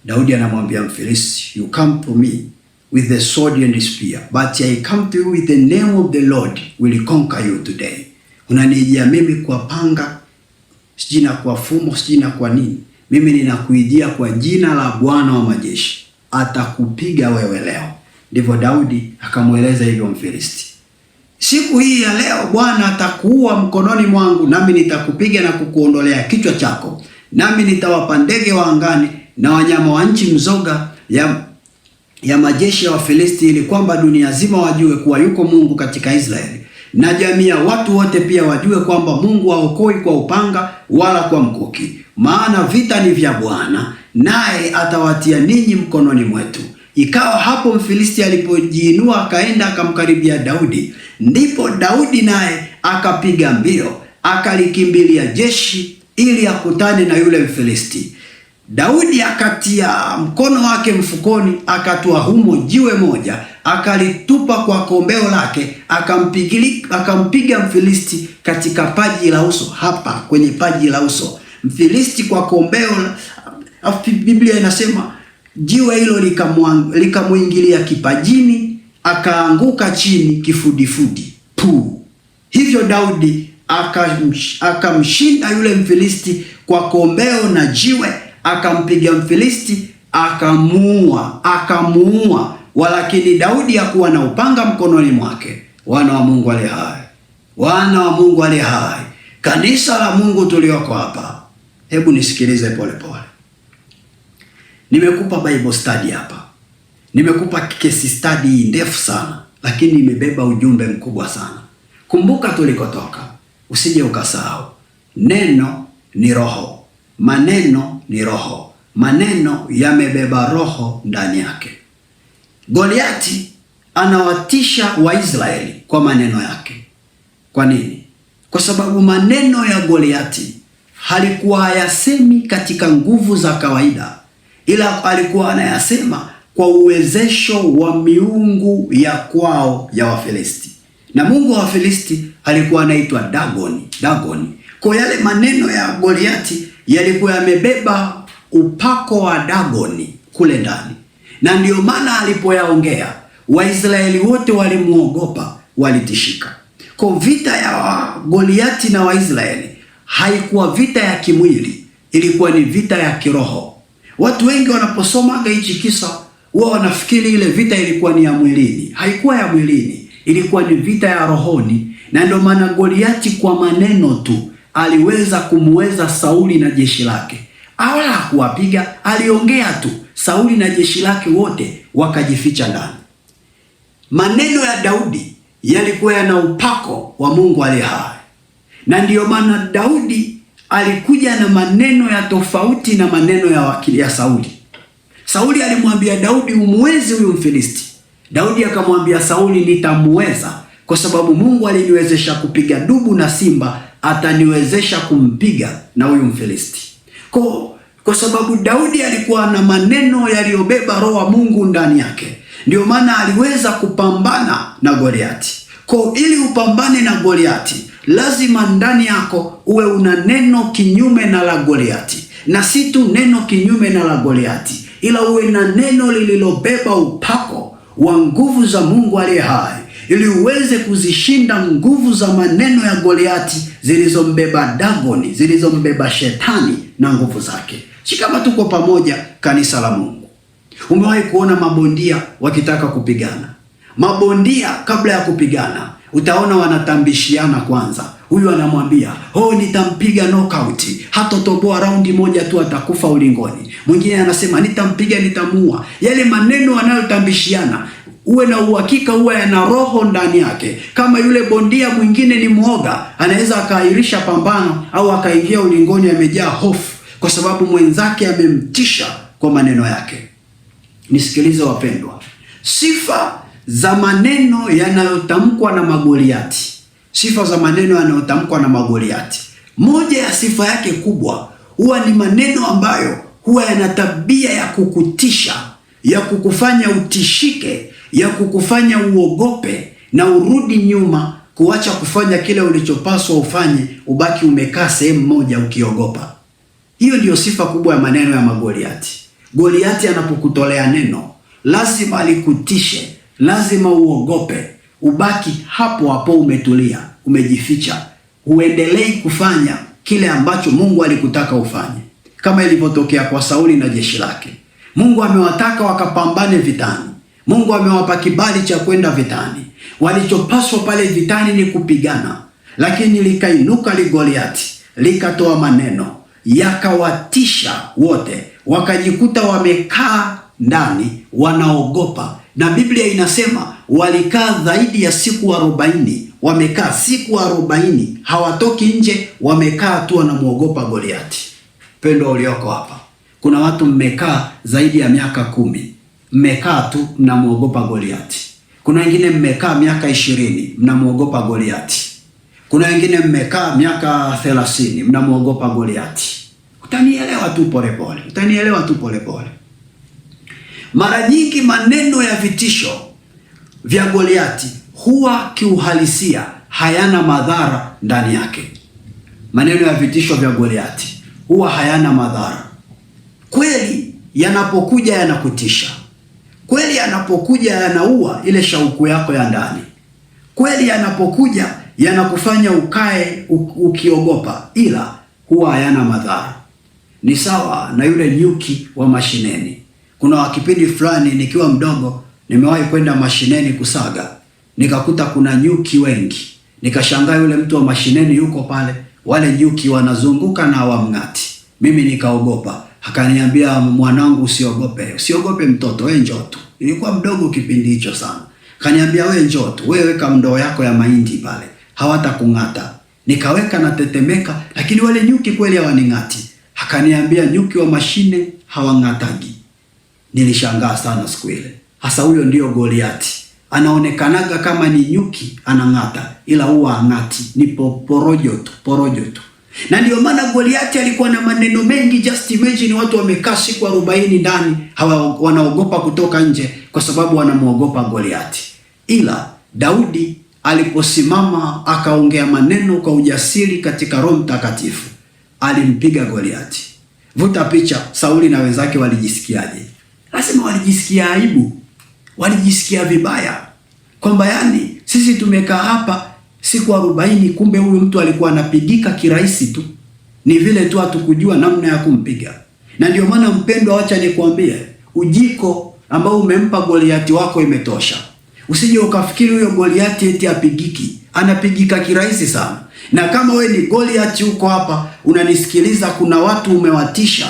[SPEAKER 1] Daudi anamwambia Mfilisti, you come to me with the sword and the spear, but I come to you with the name of the Lord will conquer you today. Unanijia mimi kwa panga, sijina kwa fumo, sijina kwa nini. Mimi ninakuijia kwa jina la Bwana wa majeshi, atakupiga wewe leo. Ndivyo Daudi akamweleza hivyo Mfilisti. Siku hii ya leo Bwana atakuua mkononi mwangu, nami nitakupiga na kukuondolea kichwa chako, nami nitawapa ndege wa angani na wanyama wa nchi mzoga ya majeshi ya Wafilisti, ili kwamba dunia zima wajue kuwa yuko Mungu katika Israeli, na jamii ya watu wote pia wajue kwamba Mungu haokoi kwa upanga wala kwa mkuki, maana vita ni vya Bwana, naye atawatia ninyi mkononi mwetu. Ikawa hapo Mfilisti alipojiinua akaenda akamkaribia Daudi, ndipo Daudi naye akapiga mbio akalikimbilia jeshi ili akutane na yule Mfilisti. Daudi akatia mkono wake mfukoni, akatoa humo jiwe moja, akalitupa kwa kombeo lake, akampiga Mfilisti katika paji la uso, hapa kwenye paji la uso. Mfilisti kwa kombeo, Biblia inasema jiwe hilo likamuingilia kipajini, akaanguka chini kifudifudi. Hivyo Daudi akamshinda yule Mfilisti kwa kombeo na jiwe, akampiga Mfilisti akamuua. Walakini Daudi hakuwa na upanga mkononi mwake. Wana wa Mungu aliye hai, wana wa Mungu aliye hai, kanisa la Mungu tulioko hapa, hebu nisikilize pole pole. Nimekupa Bible study hapa, nimekupa case study ndefu sana, lakini imebeba ujumbe mkubwa sana. Kumbuka tulikotoka, usije ukasahau. Neno ni roho, maneno ni roho, maneno yamebeba roho ndani yake. Goliati anawatisha Waisraeli kwa maneno yake. Kwa nini? Kwa sababu maneno ya Goliati halikuwa hayasemi katika nguvu za kawaida, ila alikuwa anayasema kwa uwezesho wa miungu ya kwao ya Wafilisti. na mungu wa Wafilisti alikuwa anaitwa Dagoni. Kwa yale maneno ya Goliati yalikuwa yamebeba upako wa Dagoni kule ndani, na ndio maana alipoyaongea Waisraeli wote walimuogopa, walitishika. Kwa vita ya Goliati na Waisraeli haikuwa vita ya kimwili, ilikuwa ni vita ya kiroho. Watu wengi wanaposomaga hichi kisa wao wanafikiri ile vita ilikuwa ni ya mwilini. Haikuwa ya mwilini, ilikuwa ni vita ya rohoni. Na ndio maana Goliati kwa maneno tu aliweza kumweza Sauli na jeshi lake. Wala hakuwapiga, aliongea tu, Sauli na jeshi lake wote wakajificha ndani. Maneno ya Daudi yalikuwa yana upako wa Mungu aliye hai, na ndiyo maana Daudi alikuja na maneno ya tofauti na maneno ya Sauli. Sauli alimwambia Daudi, umwezi huyu Mfilisti. Daudi akamwambia Sauli, nitamuweza kwa sababu Mungu aliniwezesha kupiga dubu na simba, ataniwezesha kumpiga na huyu Mfilisti. Kwa sababu Daudi alikuwa na maneno yaliyobeba roho wa Mungu ndani yake, ndio maana aliweza kupambana na Goliati. Ili upambane na Goliati, lazima ndani yako uwe una neno kinyume na la Goliati, na si tu neno kinyume na la Goliati, ila uwe na neno lililobeba upako wa nguvu za Mungu aliye hai, ili uweze kuzishinda nguvu za maneno ya Goliati zilizombeba Dagoni, zilizombeba shetani na nguvu zake. Si kama tuko pamoja, kanisa la Mungu? Umewahi kuona mabondia wakitaka kupigana? Mabondia kabla ya kupigana utaona wanatambishiana kwanza. Huyu anamwambia, nitampiga knockout, hatotoboa raundi moja tu, atakufa ulingoni. Mwingine anasema nitampiga, nitamuua. Yale maneno wanayotambishiana, uwe na uhakika huwa yana roho ndani yake. Kama yule bondia mwingine ni mwoga, anaweza akaahirisha pambano au akaingia ulingoni amejaa hofu, kwa sababu mwenzake amemtisha kwa maneno yake. Nisikilize wapendwa, sifa za maneno yanayotamkwa na magoliati. Sifa za maneno yanayotamkwa na magoliati, moja ya sifa yake kubwa huwa ni maneno ambayo huwa yana tabia ya kukutisha, ya kukufanya utishike, ya kukufanya uogope na urudi nyuma, kuacha kufanya kile ulichopaswa ufanye, ubaki umekaa sehemu moja ukiogopa. Hiyo ndiyo sifa kubwa ya maneno ya magoliati. Goliati anapokutolea neno, lazima alikutishe, lazima uogope, ubaki hapo hapo umetulia, umejificha, uendelei kufanya kile ambacho Mungu alikutaka ufanye. Kama ilivyotokea kwa Sauli na jeshi lake. Mungu amewataka wakapambane vitani. Mungu amewapa kibali cha kwenda vitani. Walichopaswa pale vitani ni kupigana, lakini likainuka Goliati, likatoa maneno, yakawatisha wote, wakajikuta wamekaa ndani wanaogopa. Na Biblia inasema walikaa zaidi ya siku 40. Wamekaa siku 40, hawatoki nje, wamekaa tu wanamuogopa Goliati. Pendo ulioko hapa, kuna watu mmekaa zaidi ya miaka 10, mmekaa tu mnamuogopa Goliati. Kuna wengine mmekaa miaka 20 mnamuogopa Goliati. Kuna wengine mmekaa miaka 30 mnamuogopa Goliati. Utanielewa tu polepole. Mara nyingi maneno ya vitisho vya Goliati huwa kiuhalisia hayana madhara ndani yake. Maneno ya vitisho vya Goliati huwa hayana madhara. Kweli yanapokuja yanakutisha. Kweli yanapokuja yanaua ile shauku yako ya ndani. Kweli yanapokuja yanakufanya ukae ukiogopa, ila huwa hayana madhara. Ni sawa na yule nyuki wa mashineni. Kuna kipindi fulani nikiwa mdogo nimewahi kwenda mashineni kusaga. Nikakuta kuna nyuki wengi. Nikashangaa yule mtu wa mashineni yuko pale, wale nyuki wanazunguka na hawamng'ati. Mimi nikaogopa. Akaniambia, mwanangu, usiogope mtoto, wewe njoo tu. Nilikuwa mdogo kipindi hicho sana. Akaniambia, wewe njoo tu, wewe weka ndoo yako ya mahindi pale, hawatakung'ata. Nikaweka na tetemeka, lakini wale nyuki kweli hawaning'ati. Akaniambia, nyuki wa mashine hawang'atagi. Nilishangaa sana siku ile. Hasa huyo ndio Goliati. Anaonekanaga kama ni nyuki anang'ata, ila huwa ang'ati, ni porojo tu. Na ndio maana Goliati alikuwa na maneno mengi. Just imagine watu wamekaa siku 40 ndani, wanaogopa kutoka nje kwa sababu wanamuogopa Goliati. Ila Daudi aliposimama akaongea maneno kwa ujasiri katika Roho Mtakatifu, alimpiga Goliati. Vuta picha, Sauli na wenzake walijisikiaje? Lazima walijisikia aibu, walijisikia vibaya, kwamba yani sisi tumekaa hapa siku 40, kumbe huyu mtu alikuwa anapigika kirahisi tu, ni vile tu hatukujua namna ya kumpiga. Na ndio maana mpendwa, acha nikwambie, ujiko ambao umempa Goliati wako imetosha. Usije ukafikiri huyo Goliati eti apigiki, anapigika kirahisi sana. Na kama we ni Goliati uko hapa unanisikiliza, kuna watu umewatisha,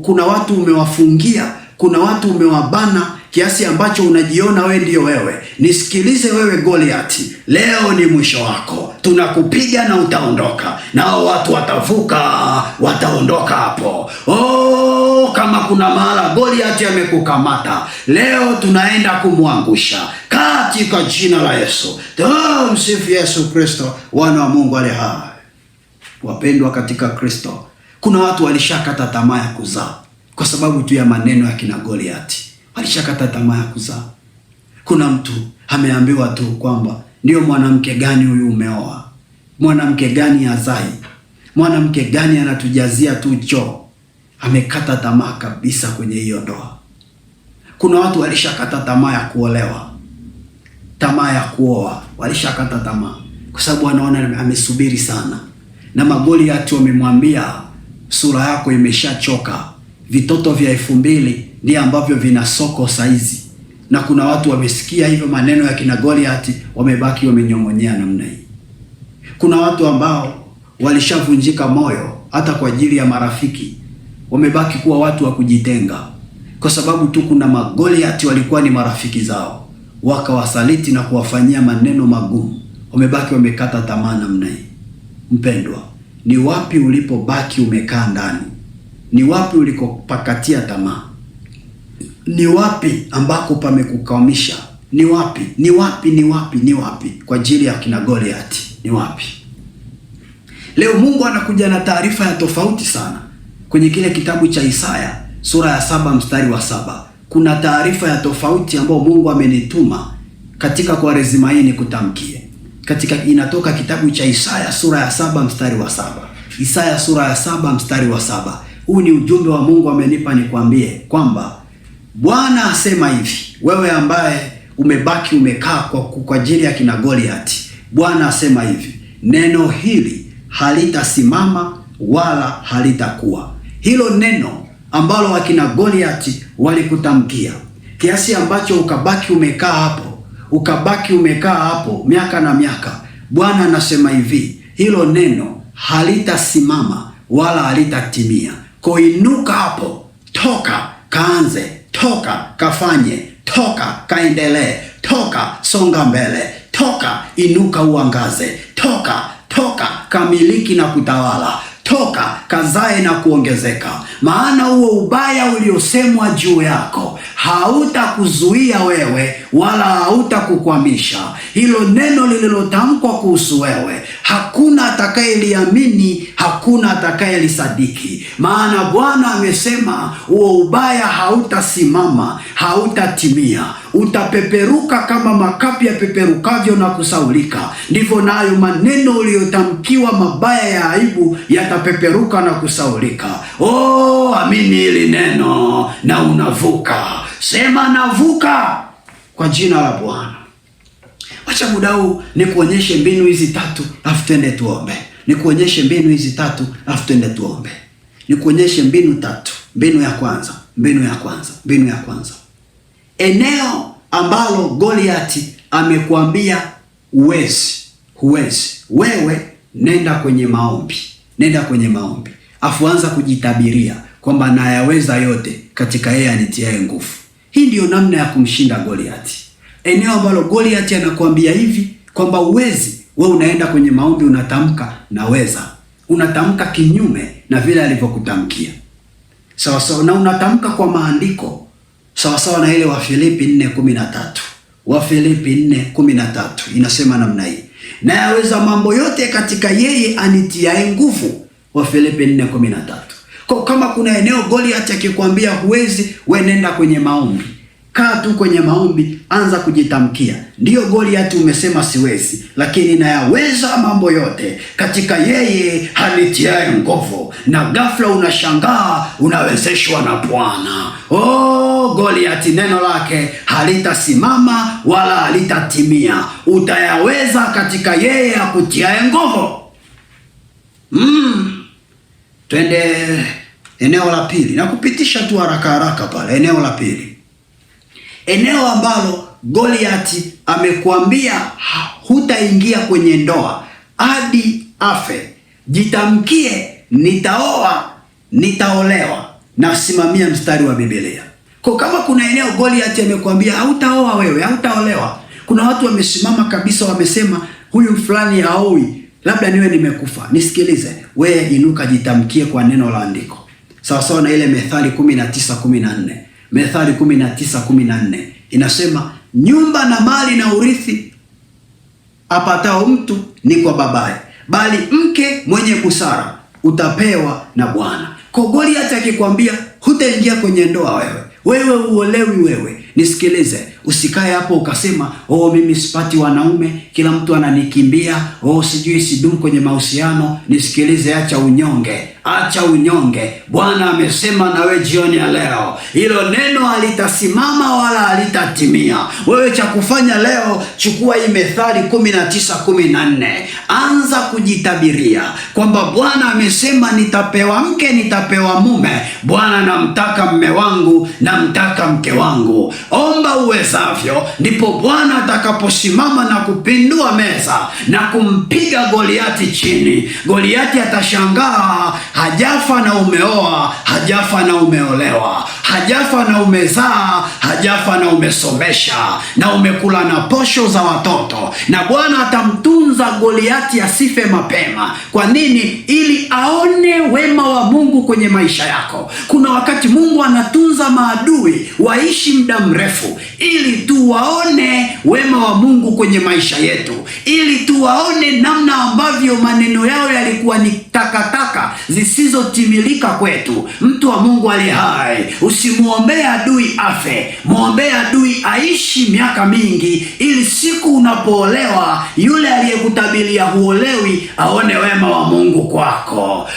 [SPEAKER 1] kuna watu umewafungia, kuna watu umewabana kiasi ambacho unajiona we ndio wewe. Nisikilize wewe Goliati, leo ni mwisho wako. Tunakupiga na utaondoka, nao watu watavuka, wataondoka hapo. Kama kuna mahala Goliati amekukamata, leo tunaenda kumwangusha katika jina la Yesu. Msifu Yesu Kristo, wana wa Mungu aliye hai. Wapendwa katika Kristo, kuna watu walishakata tamaa ya kuzaa kwa sababu tu ya maneno ya kina Goliati. Walishakata tamaa ya kuzaa. Kuna mtu ameambiwa tu kwamba ndio mwanamke gani huyu umeoa? Mwanamke gani hazai? Mwanamke gani anatujazia tu choo? Amekata tamaa kabisa kwenye hiyo ndoa. Kuna watu walishakata tamaa ya kuolewa, tamaa ya kuoa, walishakata tamaa kwa sababu anaona amesubiri sana. Na Magoliati wamemwambia, sura yako imeshachoka, vitoto vya 2000 ndio ambavyo vina soko saizi. Na kuna watu wamesikia hivyo maneno ya kina Goliati, wamebaki wamenyong'onyea namna hii. Kuna watu ambao walishavunjika moyo hata kwa ajili ya marafiki, wamebaki kuwa watu wa kujitenga kwa sababu tu kuna Magoliati walikuwa ni marafiki zao, wakawasaliti na kuwafanyia maneno magumu. Wamebaki wamekata tamaa namna hii. Mpendwa, ni wapi ulipobaki umekaa ndani? Ni wapi ulikopakatia tamaa? Ni wapi ambako pamekukamisha? Ni wapi? Ni wapi? Ni wapi? Ni wapi? Kwa ajili ya kina Goliati, ni wapi? Leo Mungu anakuja na taarifa ya tofauti sana. Kwenye kile kitabu cha Isaya sura ya 7 mstari wa 7, kuna taarifa ya tofauti ambayo Mungu amenituma katika kwa rezima hii nikutamkie. Inatoka kitabu cha Isaya sura ya 7 mstari wa 7. Isaya sura ya 7 mstari wa 7. Huu ni ujumbe wa Mungu amenipa nikwambie kwamba Bwana asema hivi, wewe ambaye umebaki umekaa kwa ajili ya kina Goliati. Bwana asema hivi, neno hili halitasimama wala halitakuwa. Hilo neno ambalo wakina Goliati walikutamkia, kiasi ambacho ukabaki umekaa hapo miaka na miaka. Bwana anasema hivi, hilo neno halitasimama wala halitatimia. Koinuka hapo, toka kaanze, toka kafanye, toka kaendelee, toka songa mbele, toka inuka uangaze, toka kamiliki na kutawala, toka kazae na kuongezeka. Maana huo ubaya uliosemwa juu yako hautakuzuia wewe wala hautakukwamisha. Hilo neno lililotamkwa kuhusu wewe, hakuna atakayeliamini, hakuna atakayelisadiki. Maana Bwana amesema huo ubaya hautasimama, hautatimia. Utapeperuka kama makapi yapeperukavyo na kusaulika. Ndivyo nayo maneno uliyotamkiwa mabaya ya aibu yatapeperuka na kusaulika. Amini hili neno na unavuka. Sema navuka kwa jina la Bwana. Wacha muda huu nikuonyeshe mbinu hizi 3 afu twende tuombe. Nikuonyeshe mbinu hizi 3 afu twende tuombe. Nikuonyeshe mbinu 3. Mbinu ya kwanza. Eneo ambalo Goliati amekuambia huwezi. Wewe nenda kwenye maombi. Afu anza kujitabiria kwamba nayaweza yote katika yeye anitiaye nguvu. Hii ndiyo namna ya kumshinda Goliati. Eneo ambalo Goliati anakuambia hivi kwamba uwezi, wewe unaenda kwenye maombi, unatamka naweza. Unatamka kinyume na vile alivyokutamkia. Sawa, na unatamka kwa maandiko. Sawa na ile Wafilipi 4:13. Wafilipi 4:13 inasema namna hii, nayaweza mambo yote katika yeye anitiaye nguvu. Wafilipi 4:13. Kwa kama kuna eneo Goliati akikwambia huwezi, we nenda kwenye maombi. Kaa tu kwenye maombi, anza kujitamkia, ndiyo Goliathi umesema siwezi, lakini nayaweza mambo yote katika yeye anitiaye nguvu. Na ghafla unashangaa unawezeshwa na Bwana. Goliathi neno lake halitasimama wala halitatimia. Utayaweza katika yeye akutiaye nguvu. Twende eneo la pili, na kupitisha tu haraka haraka pale. Eneo la pili, eneo ambalo Goliathi amekuambia hutaingia kwenye ndoa hadi afe. Jitamkie, nitaoa, nitaolewa, na simamia mstari wa Biblia. Kwa kama kuna eneo Goliathi amekuambia hautaoa wewe, hautaolewa, kuna watu wamesimama kabisa wamesema huyu fulani haoi, labda niwe nimekufa. Nisikilize, wewe inuka, jitamkie kwa neno la andiko. Sawa sawa na ile Methali 19:14. Methali 19:14 inasema, nyumba na mali na urithi apatao mtu ni kwa babaye, bali mke mwenye busara utapewa na Bwana. Kwa Goliathi akikwambia hutaingia kwenye ndoa wewe uolewi wewe, nisikilize, usikae hapo ukasema mimi sipati wanaume, kila mtu ananikimbia, sijui sidumu kwenye mahusiano. Nisikilize, acha unyonge, acha unyonge. Bwana amesema nawe jioni ya leo, hilo neno halitasimama wala halitatimia. Wewe cha kufanya leo, chukua hii Methali 19:14, anza kujitabiria kwamba Bwana amesema nitapewa mke, nitapewa mume. Bwana, namtaka mme wangu, namtaka mke wangu. Omba uwezavyo, ndipo Bwana atakaposimama na kupindua meza na kumpiga Goliathi chini. Goliathi atashangaa, hajafa na umeoa, hajafa na umeolewa, hajafa na umezaa, hajafa na umesomesha, na umekula na posho za watoto. Na Bwana atamtunza Goliathi asife mapema. Kwa nini? Ili aone wema wa Mungu kwenye maisha yako. Kuna wakati Mungu anatunza maadui waishi muda mrefu, ili tu waone wema wa Mungu kwenye maisha yetu, ili tu waone namna ambavyo maneno yao yalikuwa ni takataka zisizotimilika kwetu. Mtu wa Mungu aliye hai, usimuombee adui afe, muombee adui aishi miaka mingi, ili siku unapoolewa yule aliyekutabilia huolewi aone wema wa Mungu kwako.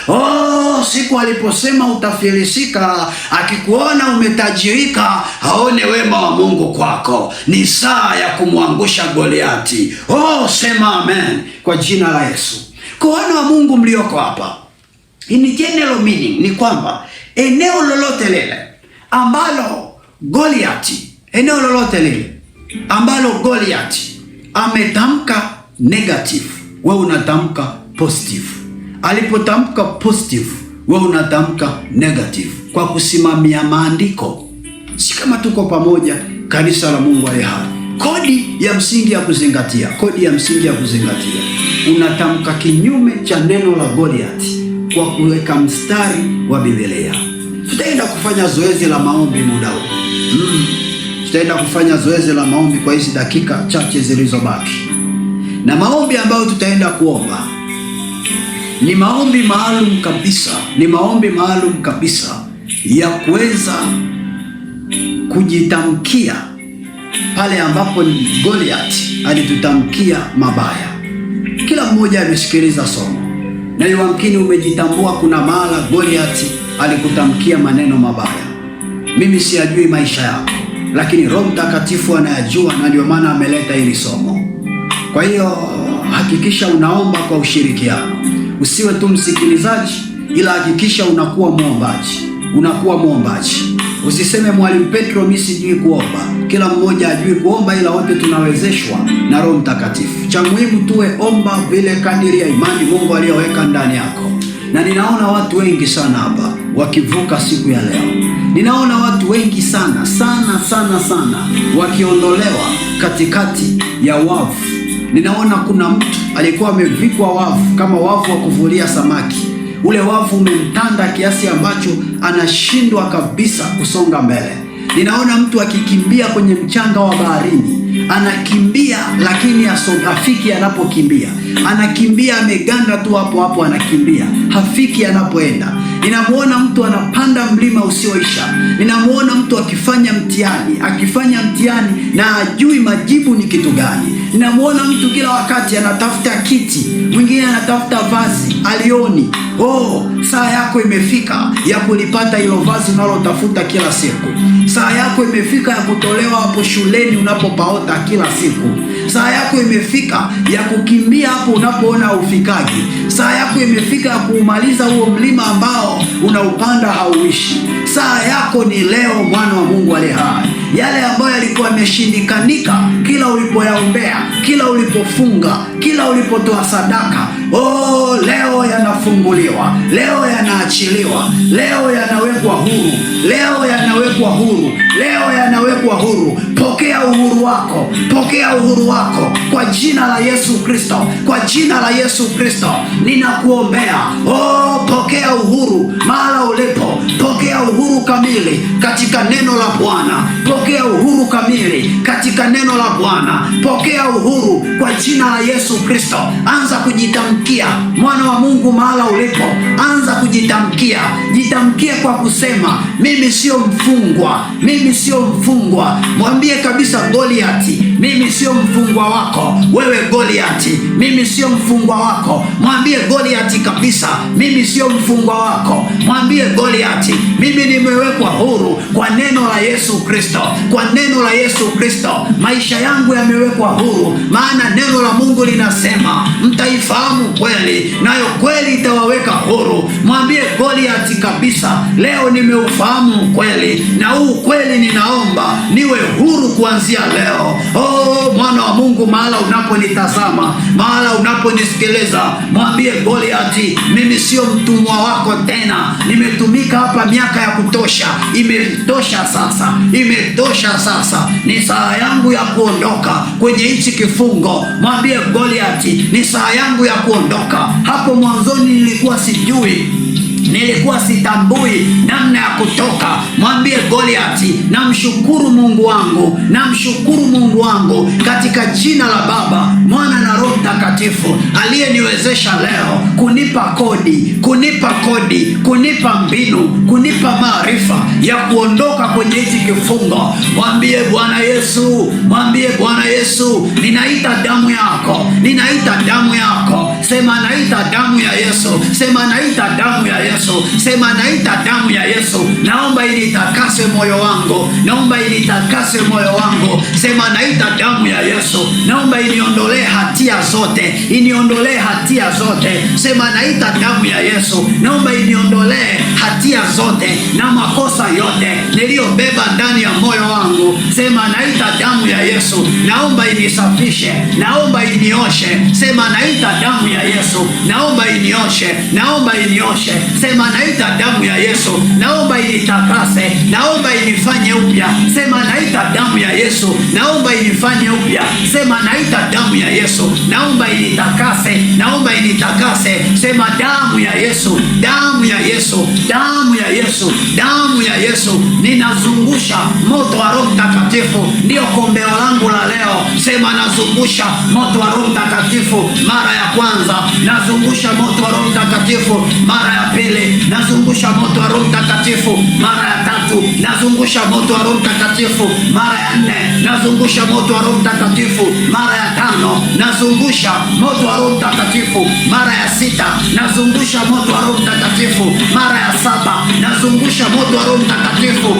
[SPEAKER 1] Siku aliposema utafilisika, akikuona umetajirika, aone wema wa Mungu kwako. Ni saa ya kumwangusha Goliathi. Sema amen kwa jina la Yesu. Kwa wana wa Mungu mlioko hapa, in general meaning ni kwamba eneo lolote lile ambalo Goliathi ametamka negative, wewe unatamka positive. Alipotamka positive, wewe unatamka negative, kwa kusimamia maandiko. Si kama tuko pamoja, kanisa la Mungu aliye hai? Kodi ya msingi ya kuzingatia, unatamka kinyume cha neno la Goliathi kwa kuweka mstari wa Biblia. Tutaenda kufanya zoezi la maombi muda huu. Tutaenda kufanya zoezi la maombi kwa hizi dakika chache zilizobaki. Na maombi ambayo tutaenda kuomba ni maombi maalum kabisa, ya kuweza kujitamkia pale ambapo Goliathi alitutamkia mabaya. Kila mmoja amesikiliza somo, na yamkini umejitambua kuna mahala Goliathi alikutamkia maneno mabaya. Mimi siyajui maisha yako, lakini Roho Mtakatifu anayajua, na ndio maana ameleta hili somo. Kwa hiyo hakikisha unaomba kwa ushirikiano. Usiwe tu msikilizaji, ila hakikisha unakuwa mwombaji. Usiseme Mwalimu Petro mimi sijui kuomba. Kila mmoja ajui kuomba, ila wote tunawezeshwa na Roho Mtakatifu. Cha muhimu tuwe omba vile kadiri ya imani Mungu aliyoweka ndani yako. Na ninaona watu wengi sana hapa wakivuka siku ya leo. Ninaona watu wengi sana wakiondolewa katikati ya wavu. Ninaona kuna mtu alikuwa amevikwa wavu kama wavu wa kuvulia samaki. Ule wavu umemtanda kiasi ambacho anashindwa kabisa kusonga mbele. Ninaona mtu akikimbia kwenye mchanga wa baharini, anakimbia lakini hafiki anapokimbia. Anakimbia ameganda tu hapo anakimbia, hafiki anapoenda. Ninamuona mtu anapanda mlima usioisha. Ninamuona mtu akifanya mtihani na hajui majibu ni kitu gani. Ninamuona mtu kila wakati anatafuta kiti, mwingine anatafuta vazi, alioni. Saa yako imefika ya kulipata hilo vazi unalotafuta kila siku. Saa yako imefika ya kutolewa hapo shuleni unapopaota kila siku. Saa yako imefika ya kukimbia hapo unapoona ufikaji. Saa yako imefika ya kuumaliza huo mlima ambao unaupanda hauishi. Saa yako ni leo, mwana wa Mungu aliye hai. Yale ambayo yalikuwa yameshindikanika, kila ulipoyaombea, kila ulipofunga, kila ulipotoa sadaka, leo yanafunguliwa, leo yanaachiliwa, leo yanawekwa huru, leo yanawekwa huru, leo yanawekwa huru. Pokea uhuru wako, pokea uhuru wako kwa jina la Yesu Kristo, kwa jina la Yesu Kristo ninakuombea. Pokea uhuru mahala ulipo, pokea uhuru kamili katika neno la Bwana, pokea uhuru kamili katika neno la Bwana, pokea uhuru kwa jina la Yesu Kristo. Anza kujitamkia, mwana wa Mungu, mahala ulipo, anza kujitamkia. Jitamkie kwa kusema, mimi sio mfungwa, mimi sio mfungwa. Mwambie kabisa Goliati, mimi sio mfungwa wako. Wewe Goliati, mimi sio mfungwa wako. Mwambie Goliati kabisa, mimi sio mfungwa wako. Mwambie Goliati, mimi nimewekwa huru kwa neno la Yesu Kristo, kwa neno la Yesu Kristo. Maisha yangu yamewekwa huru, maana neno la Mungu linasema mtaifahamu kweli, nayo kweli itawaweka huru. Mwambie Goliati kabisa, leo nimeufahamu kweli, na huu kweli ninaomba niwe huru kuanzia leo. Mwana wa Mungu, mahala unaponitazama, mahala unaponisikiliza, mwambie Goliati, mimi sio mtumwa wako tena. Nimetumika hapa miaka ya kutosha, imetosha sasa, imetosha sasa. Ni saa yangu ya kuondoka kwenye hichi kifungo. Mwambie Goliati, ni saa yangu ya kuondoka. Hapo mwanzoni nilikuwa sijui, nilikuwa sitambui namna ya kutoka. Mwambie Goliati, namshukuru Mungu wangu, namshukuru Mungu wangu katika jina la Baba, Mwana na Roho Mtakatifu aliyeniwezesha leo kunipa kodi, kunipa mbinu, kunipa maarifa ya kuondoka kwenye hichi kifungo. Mwambie Bwana Yesu, mwambie Bwana Yesu, ninaita damu yako, ninaita damu yako. Sema naita damu ya Yesu, sema naita damu ya Yesu, sema naita damu ya Yesu. Naomba initakase moyo wangu, naomba initakase moyo wangu. Sema naita damu ya Yesu, naomba iniondolee hatia zote, iniondolee hatia zote. Sema naita damu ya Yesu, naomba iniondolee hatia zote na makosa yote niliyobeba ndani ya moyo wangu. Sema naita damu ya Yesu, naomba inisafishe, naomba inioshe. Sema naita damu ya Yesu, naomba inioshe, naomba inioshe. Sema naita damu ya Yesu, naomba initakase, naomba inifanye upya. Sema naita damu ya Yesu, naomba inifanye upya. Sema naita damu ya Yesu, naomba initakase, naomba initakase. Sema damu ya Yesu, damu ya Yesu, damu ya Yesu, damu ya Yesu. Ninazungusha moto wa Roho Mtakatifu, ndio kombeo langu la leo. Sema nazungusha moto wa Roho Mtakatifu mara ya kwanza, nazungusha moto wa Roho Mtakatifu mara ya pili, nazungusha moto wa Roho Mtakatifu mara ya tatu, nazungusha moto wa Roho Mtakatifu mara ya nne, nazungusha moto wa Roho Mtakatifu mara ya tano, nazungusha moto wa Roho Mtakatifu mara ya sita, nazungusha moto wa Roho Mtakatifu mara ya saba, nazungusha moto wa Roho Mtakatifu.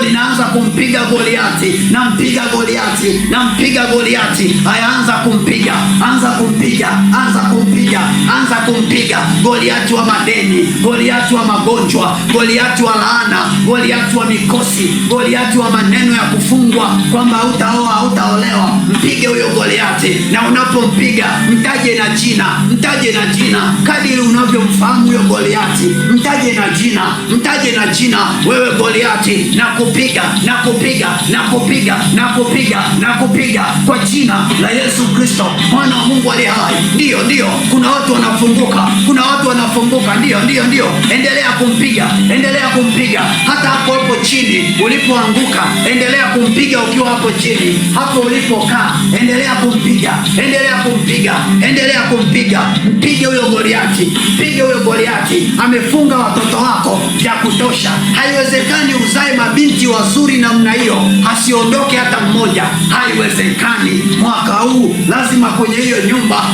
[SPEAKER 1] Ninaanza kumpiga Goliati, nampiga Goliati, nampiga Goliati. Haya, anza kumpiga, anza kumpiga, anza kumpiga, anza kumpiga Goliati wa madeni, Goliati wa magonjwa, Goliati wa laana, Goliati wa mikosi, Goliati wa maneno ya kufungwa kwamba hautaoa, hautaolewa. Mpige huyo Goliati, na unapompiga mtaje na jina, mtaje na jina kadiri unavyomfahamu huyo Goliati. Mtaje na jina, mtaje na jina. Wewe Goliati, na kupiga, na kupiga, na kupiga, na kupiga, na kupiga kwa jina la Yesu Kristo, Mwana wa Mungu aliye hai. Ndio, ndio, kuna watu wanafunguka, kuna watu wanafunguka. Ndio, ndio, ndio. Endelea kumpiga, endelea kumpiga hata hapo chini ulipoanguka. Endelea kumpiga ukiwa hapo chini, hapo ulipokaa. Endelea kumpiga. kumpiga, endelea kumpiga, endelea kumpiga. Mpige huyo Goliati, mpige huyo Goliati. Amefunga watoto wako vya kutosha. Haiwezekani uzae mabinti wazuri namna hiyo asiondoke hata mmoja, haiwezekani. Mwaka huu lazima kwenye hiyo nyumba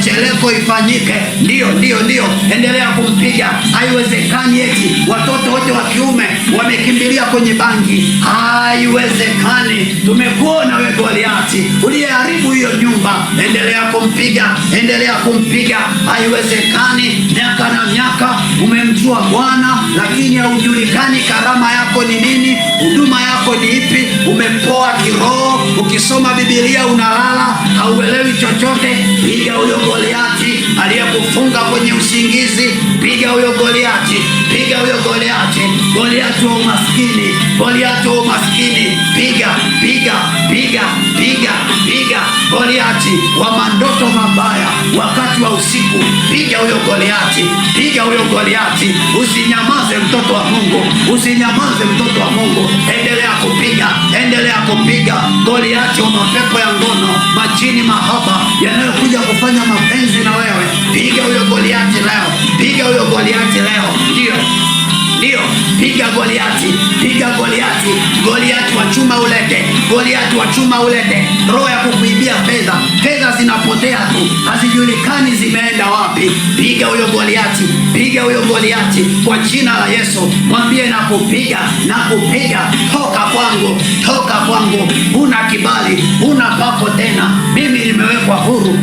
[SPEAKER 1] cheleko ifanyike. Ndio, endelea kumpiga. Haiwezekani eti watoto wote wa kiume wamekimbilia kwenye bangi, haiwezekani. Tumekuona we Goliati uliyeharibu hiyo nyumba, endelea kumpiga, endelea kumpiga. Haiwezekani. Miaka na miaka umemjua Bwana, lakini haujulikani karama yako ni nini, huduma yako ni ipi. Umepoa kiroho, ukisoma Biblia unalala, hauelewi chochote. Piga huyo Goliati aliyekufunga kwenye usingizi. Piga huyo Goliati, piga huyo Goliati. Goliati wa umaskini, Goliati wa umaskini. Piga. Goliati wa mandoto mabaya wakati wa usiku. Piga huyo Goliati, piga huyo Goliati. Usinyamaze mtoto wa Mungu, usinyamaze mtoto wa Mungu. Endelea kupiga, endelea kupiga. Goliati wa mapepo ya ngono, majini, mahaba yanayokuja kufanya mapenzi na wewe. Piga huyo Goliati leo, piga huyo Goliati leo. Ndio, piga Goliati, piga Goliati. Goliati wa chuma ulete, Goliati wa chuma ulete. Roho ya kukuibia fedha zinapotea tu, hazijulikani zimeenda wapi. Piga huyo Goliati, piga huyo Goliati kwa jina la Yesu. Mwambie nakupiga. Toka kwangu, huna kibali, huna papo tena. Mimi nimewekwa huru.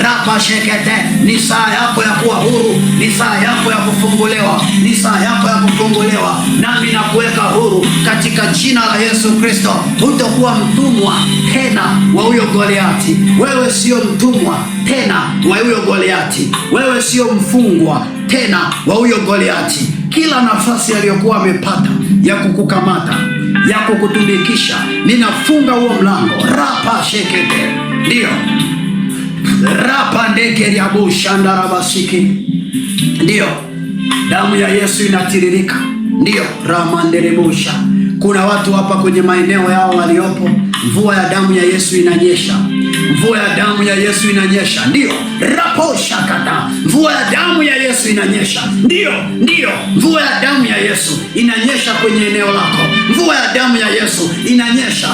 [SPEAKER 1] Rapa shekete. Ni saa yako ya kuwa huru, ni saa yako ya kufunguliwa, ni saa yako ya kufunguliwa. Nami nakuweka huru katika jina la Yesu Kristo. Hutakuwa mtumwa tena wa huyo Goliati. Wewe sio mtumwa tena wa huyo Goliati. Wewe sio mfungwa tena wa huyo Goliati. Kila nafasi aliyokuwa amepata ya kukukamata, ya kukutumikisha, ninafunga huo mlango. Rapa shekete. Ndio. Rapa ndeke ya bushanda rabasiki. Ndio. Damu ya Yesu inatiririka. Ndio. Ramanderebusha. Kuna watu hapa kwenye maeneo yao waliopo, mvua ya damu ya Yesu inanyesha. Mvua ya damu ya Yesu inanyesha. Ndio. Raposha kata. Mvua ya damu ya Yesu inanyesha. Ndio. Mvua ya damu ya Yesu inanyesha kwenye eneo lako. Mvua ya damu ya Yesu inanyesha.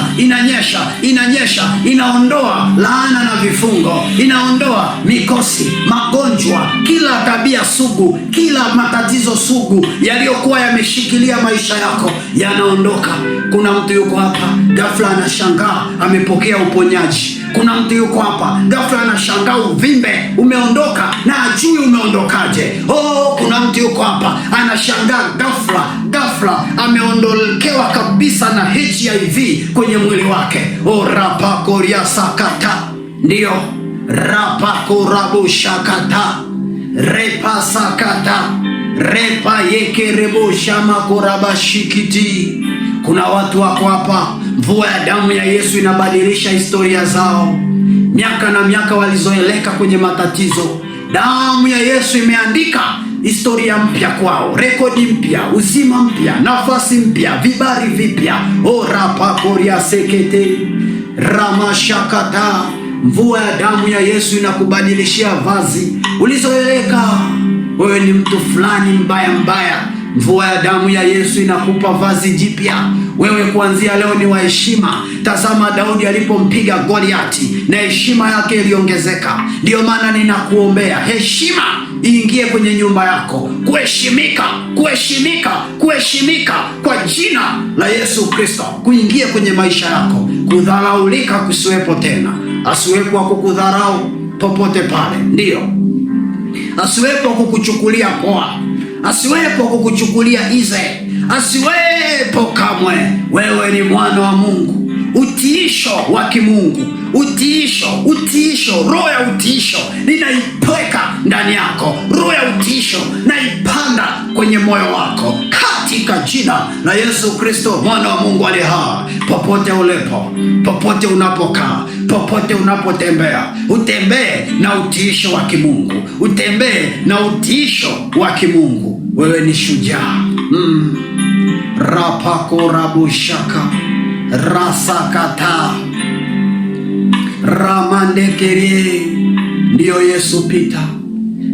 [SPEAKER 1] Inaondoa laana na vifungo. Inaondoa mikosi, magonjwa, kila tabia sugu, kila matatizo sugu yaliyokuwa yameshikilia maisha yako yanaondoka. Kuna mtu yuko hapa ghafla anashangaa amepokea uponyaji. Kuna mtu yuko hapa ghafla anashangaa uvimbe umeondoka na ajui umeondokaje. Kuna mtu yuko hapa anashangaa ghafla ameondokewa kabisa na HIV kwenye mwili wake. Rapa koria sakata. Ndio. Rapa korabushakata. Repa sakata. Repa yekerebusha makorabashikiti. Kuna watu wako hapa, mvua ya damu ya Yesu inabadilisha historia zao. Miaka na miaka walizoeleka kwenye matatizo, damu ya Yesu imeandika historia mpya kwao, rekodi mpya, uzima mpya, nafasi mpya, vibari vipya. Orapakoria sekete ramashakata. Mvua ya damu ya Yesu inakubadilishia vazi ulizoeleka. Wewe ni mtu fulani mbaya. Mvua ya damu ya Yesu inakupa vazi jipya. Wewe kuanzia leo ni wa heshima. Tazama Daudi alipompiga Goliati na heshima yake iliongezeka. Ndio maana ninakuombea heshima iingie kwenye nyumba yako. Kuheshimika kwa jina la Yesu Kristo kuingie kwenye maisha yako. Kudharaulika kusiwepo tena. Asiwepo wa kukudharau popote pale. Ndio. Asiwepo kukuchukulia poa. Asiwepo kukuchukulia ize. Asiwepo kamwe. Wewe ni mwana wa Mungu. Utiisho wa kimungu. Utiisho. Roho ya utiisho ninaipweka ndani yako. Roho ya utiisho naipanda kwenye moyo wako katika jina la Yesu Kristo, mwana wa Mungu aliye hai. Popote ulipo, popote unapokaa, popote unapotembea, utembee na utiisho wa kimungu. Utembee na utiisho wa kimungu. Wewe ni shujaa. Rapako rabushaka. rasakata ramandekerie. Ndiyo Yesu pita,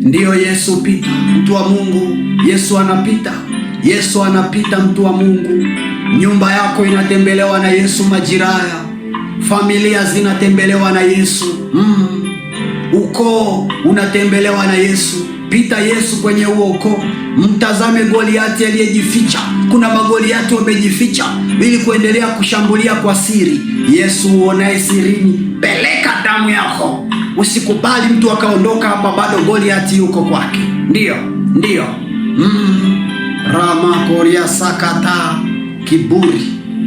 [SPEAKER 1] ndiyo Yesu pita, mtu wa Mungu. Yesu anapita, Yesu anapita, mtu wa Mungu. Nyumba yako inatembelewa na Yesu majira haya, familia zinatembelewa na Yesu, ukoo unatembelewa na Yesu. Pita Yesu kwenye huo ukoo. Mtazame Goliati aliyejificha. Kuna magoliati wamejificha ili kuendelea kushambulia kwa siri. Yesu uonaye sirini, peleka damu yako. Usikubali mtu akaondoka hapa bado Goliati yuko kwake. Ndiyo. Rama koria sakata. Kiburi,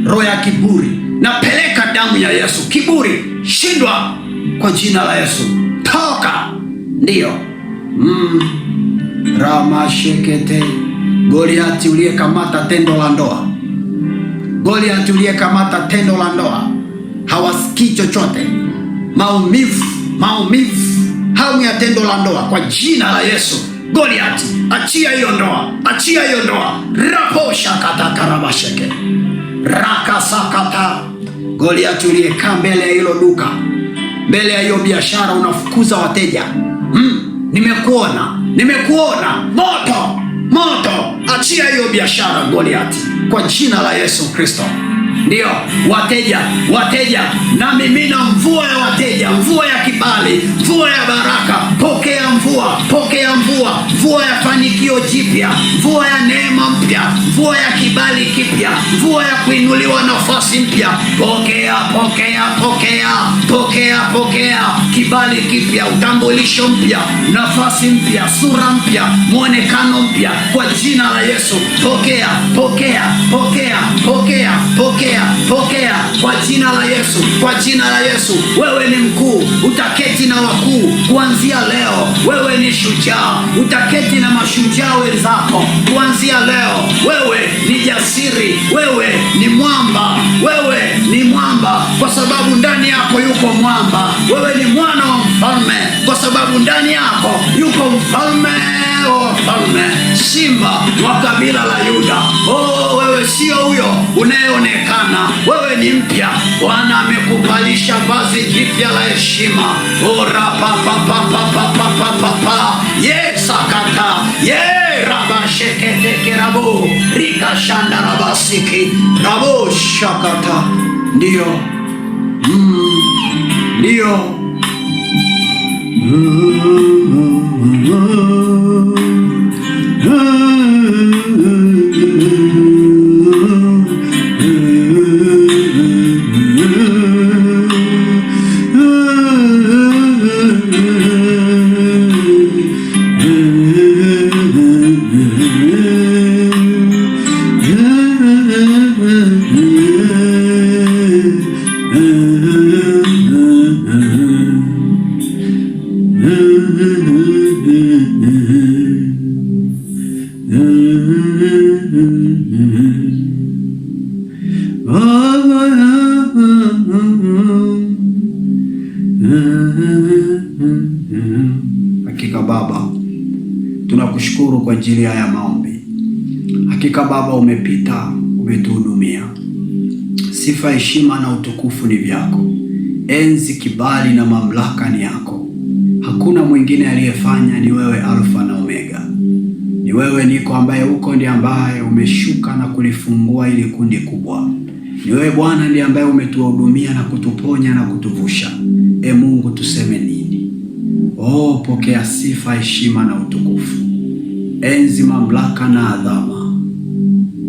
[SPEAKER 1] roho ya kiburi, napeleka damu ya Yesu. Kiburi shindwa kwa jina la Yesu, toka. Ndiyo. Rama shekete. Goliati uliyekamata tendo la ndoa, Goliati uliyekamata tendo la ndoa, hawasikii chochote. Maumivu, hamu ya tendo la ndoa kwa jina la Yesu. Goliati, achia hiyo ndoa, achia hiyo ndoa. Rapo shakata karabasheke rakasakata. Goliati uliyekaa mbele ya hilo duka, mbele ya hiyo biashara, unafukuza wateja. Nimekuona. Moto, achia hiyo biashara Goliati kwa jina la Yesu Kristo. Ndiyo, wateja, na mimina mvua ya wateja, mvua ya kibali, mvua ya baraka. Pokea mvua ya fanikio jipya, mvua ya neema mpya, mvua ya kibali kipya, mvua ya kuinuliwa nafasi mpya. Pokea kibali kipya, utambulisho mpya, nafasi mpya, sura mpya, mwonekano mpya kwa jina la Yesu. Pokea kwa jina la Yesu, kwa jina la Yesu. Wewe ni mkuu, utaketi na wakuu kuanzia leo. Wewe ni shujaa, utaketi na mashujaa wenzako kuanzia leo. Wewe ni jasiri, wewe ni mwamba, kwa sababu ndani yako yuko mwamba. Wewe ni mwana wa mfalme, kwa sababu ndani yako yuko mfalme wa wafalme, simba wa kabila la Yuda. Wewe sio huyo unayeonekana, wewe ni mpya. Bwana amekuvalisha vazi jipya la heshima. Yesakata rabashekete kerabo rikashanda rabasiki rabo shakata. Ndiyo. Hakika Baba, tunakushukuru kwa ajili ya maombi. Hakika Baba, umepita, umetuhudumia. Sifa, heshima na utukufu ni vyako. Enzi, kibali na mamlaka ni yako. Hakuna mwingine aliyefanya, ni wewe Alfa na Omega. Ni wewe niko ambaye uko, ndiye ambaye umeshuka na kulifungua ili kundi kubwa. Ni wewe Bwana ndiye ambaye umetuhudumia na kutuponya na kutuvusha. Mungu, tuseme nini? Pokea sifa, heshima na utukufu. Enzi, mamlaka na adhama,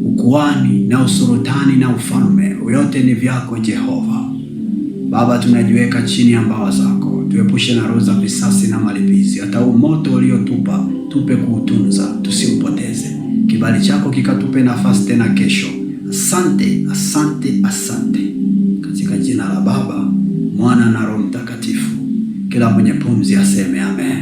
[SPEAKER 1] ukuani na usultani na ufalme, yote ni vyako Jehova. Baba, tunajiweka chini ya mbawa zako. Tuepushe na roho za visasi na malipizi. Hata moto uliotupa tupe kuutunza, tusiupoteze. Kibali chako kikatupe nafasi tena kesho. Asante. Katika jina la Baba, Mwana na Roho Mtakatifu. Kila mwenye pumzi aseme amen.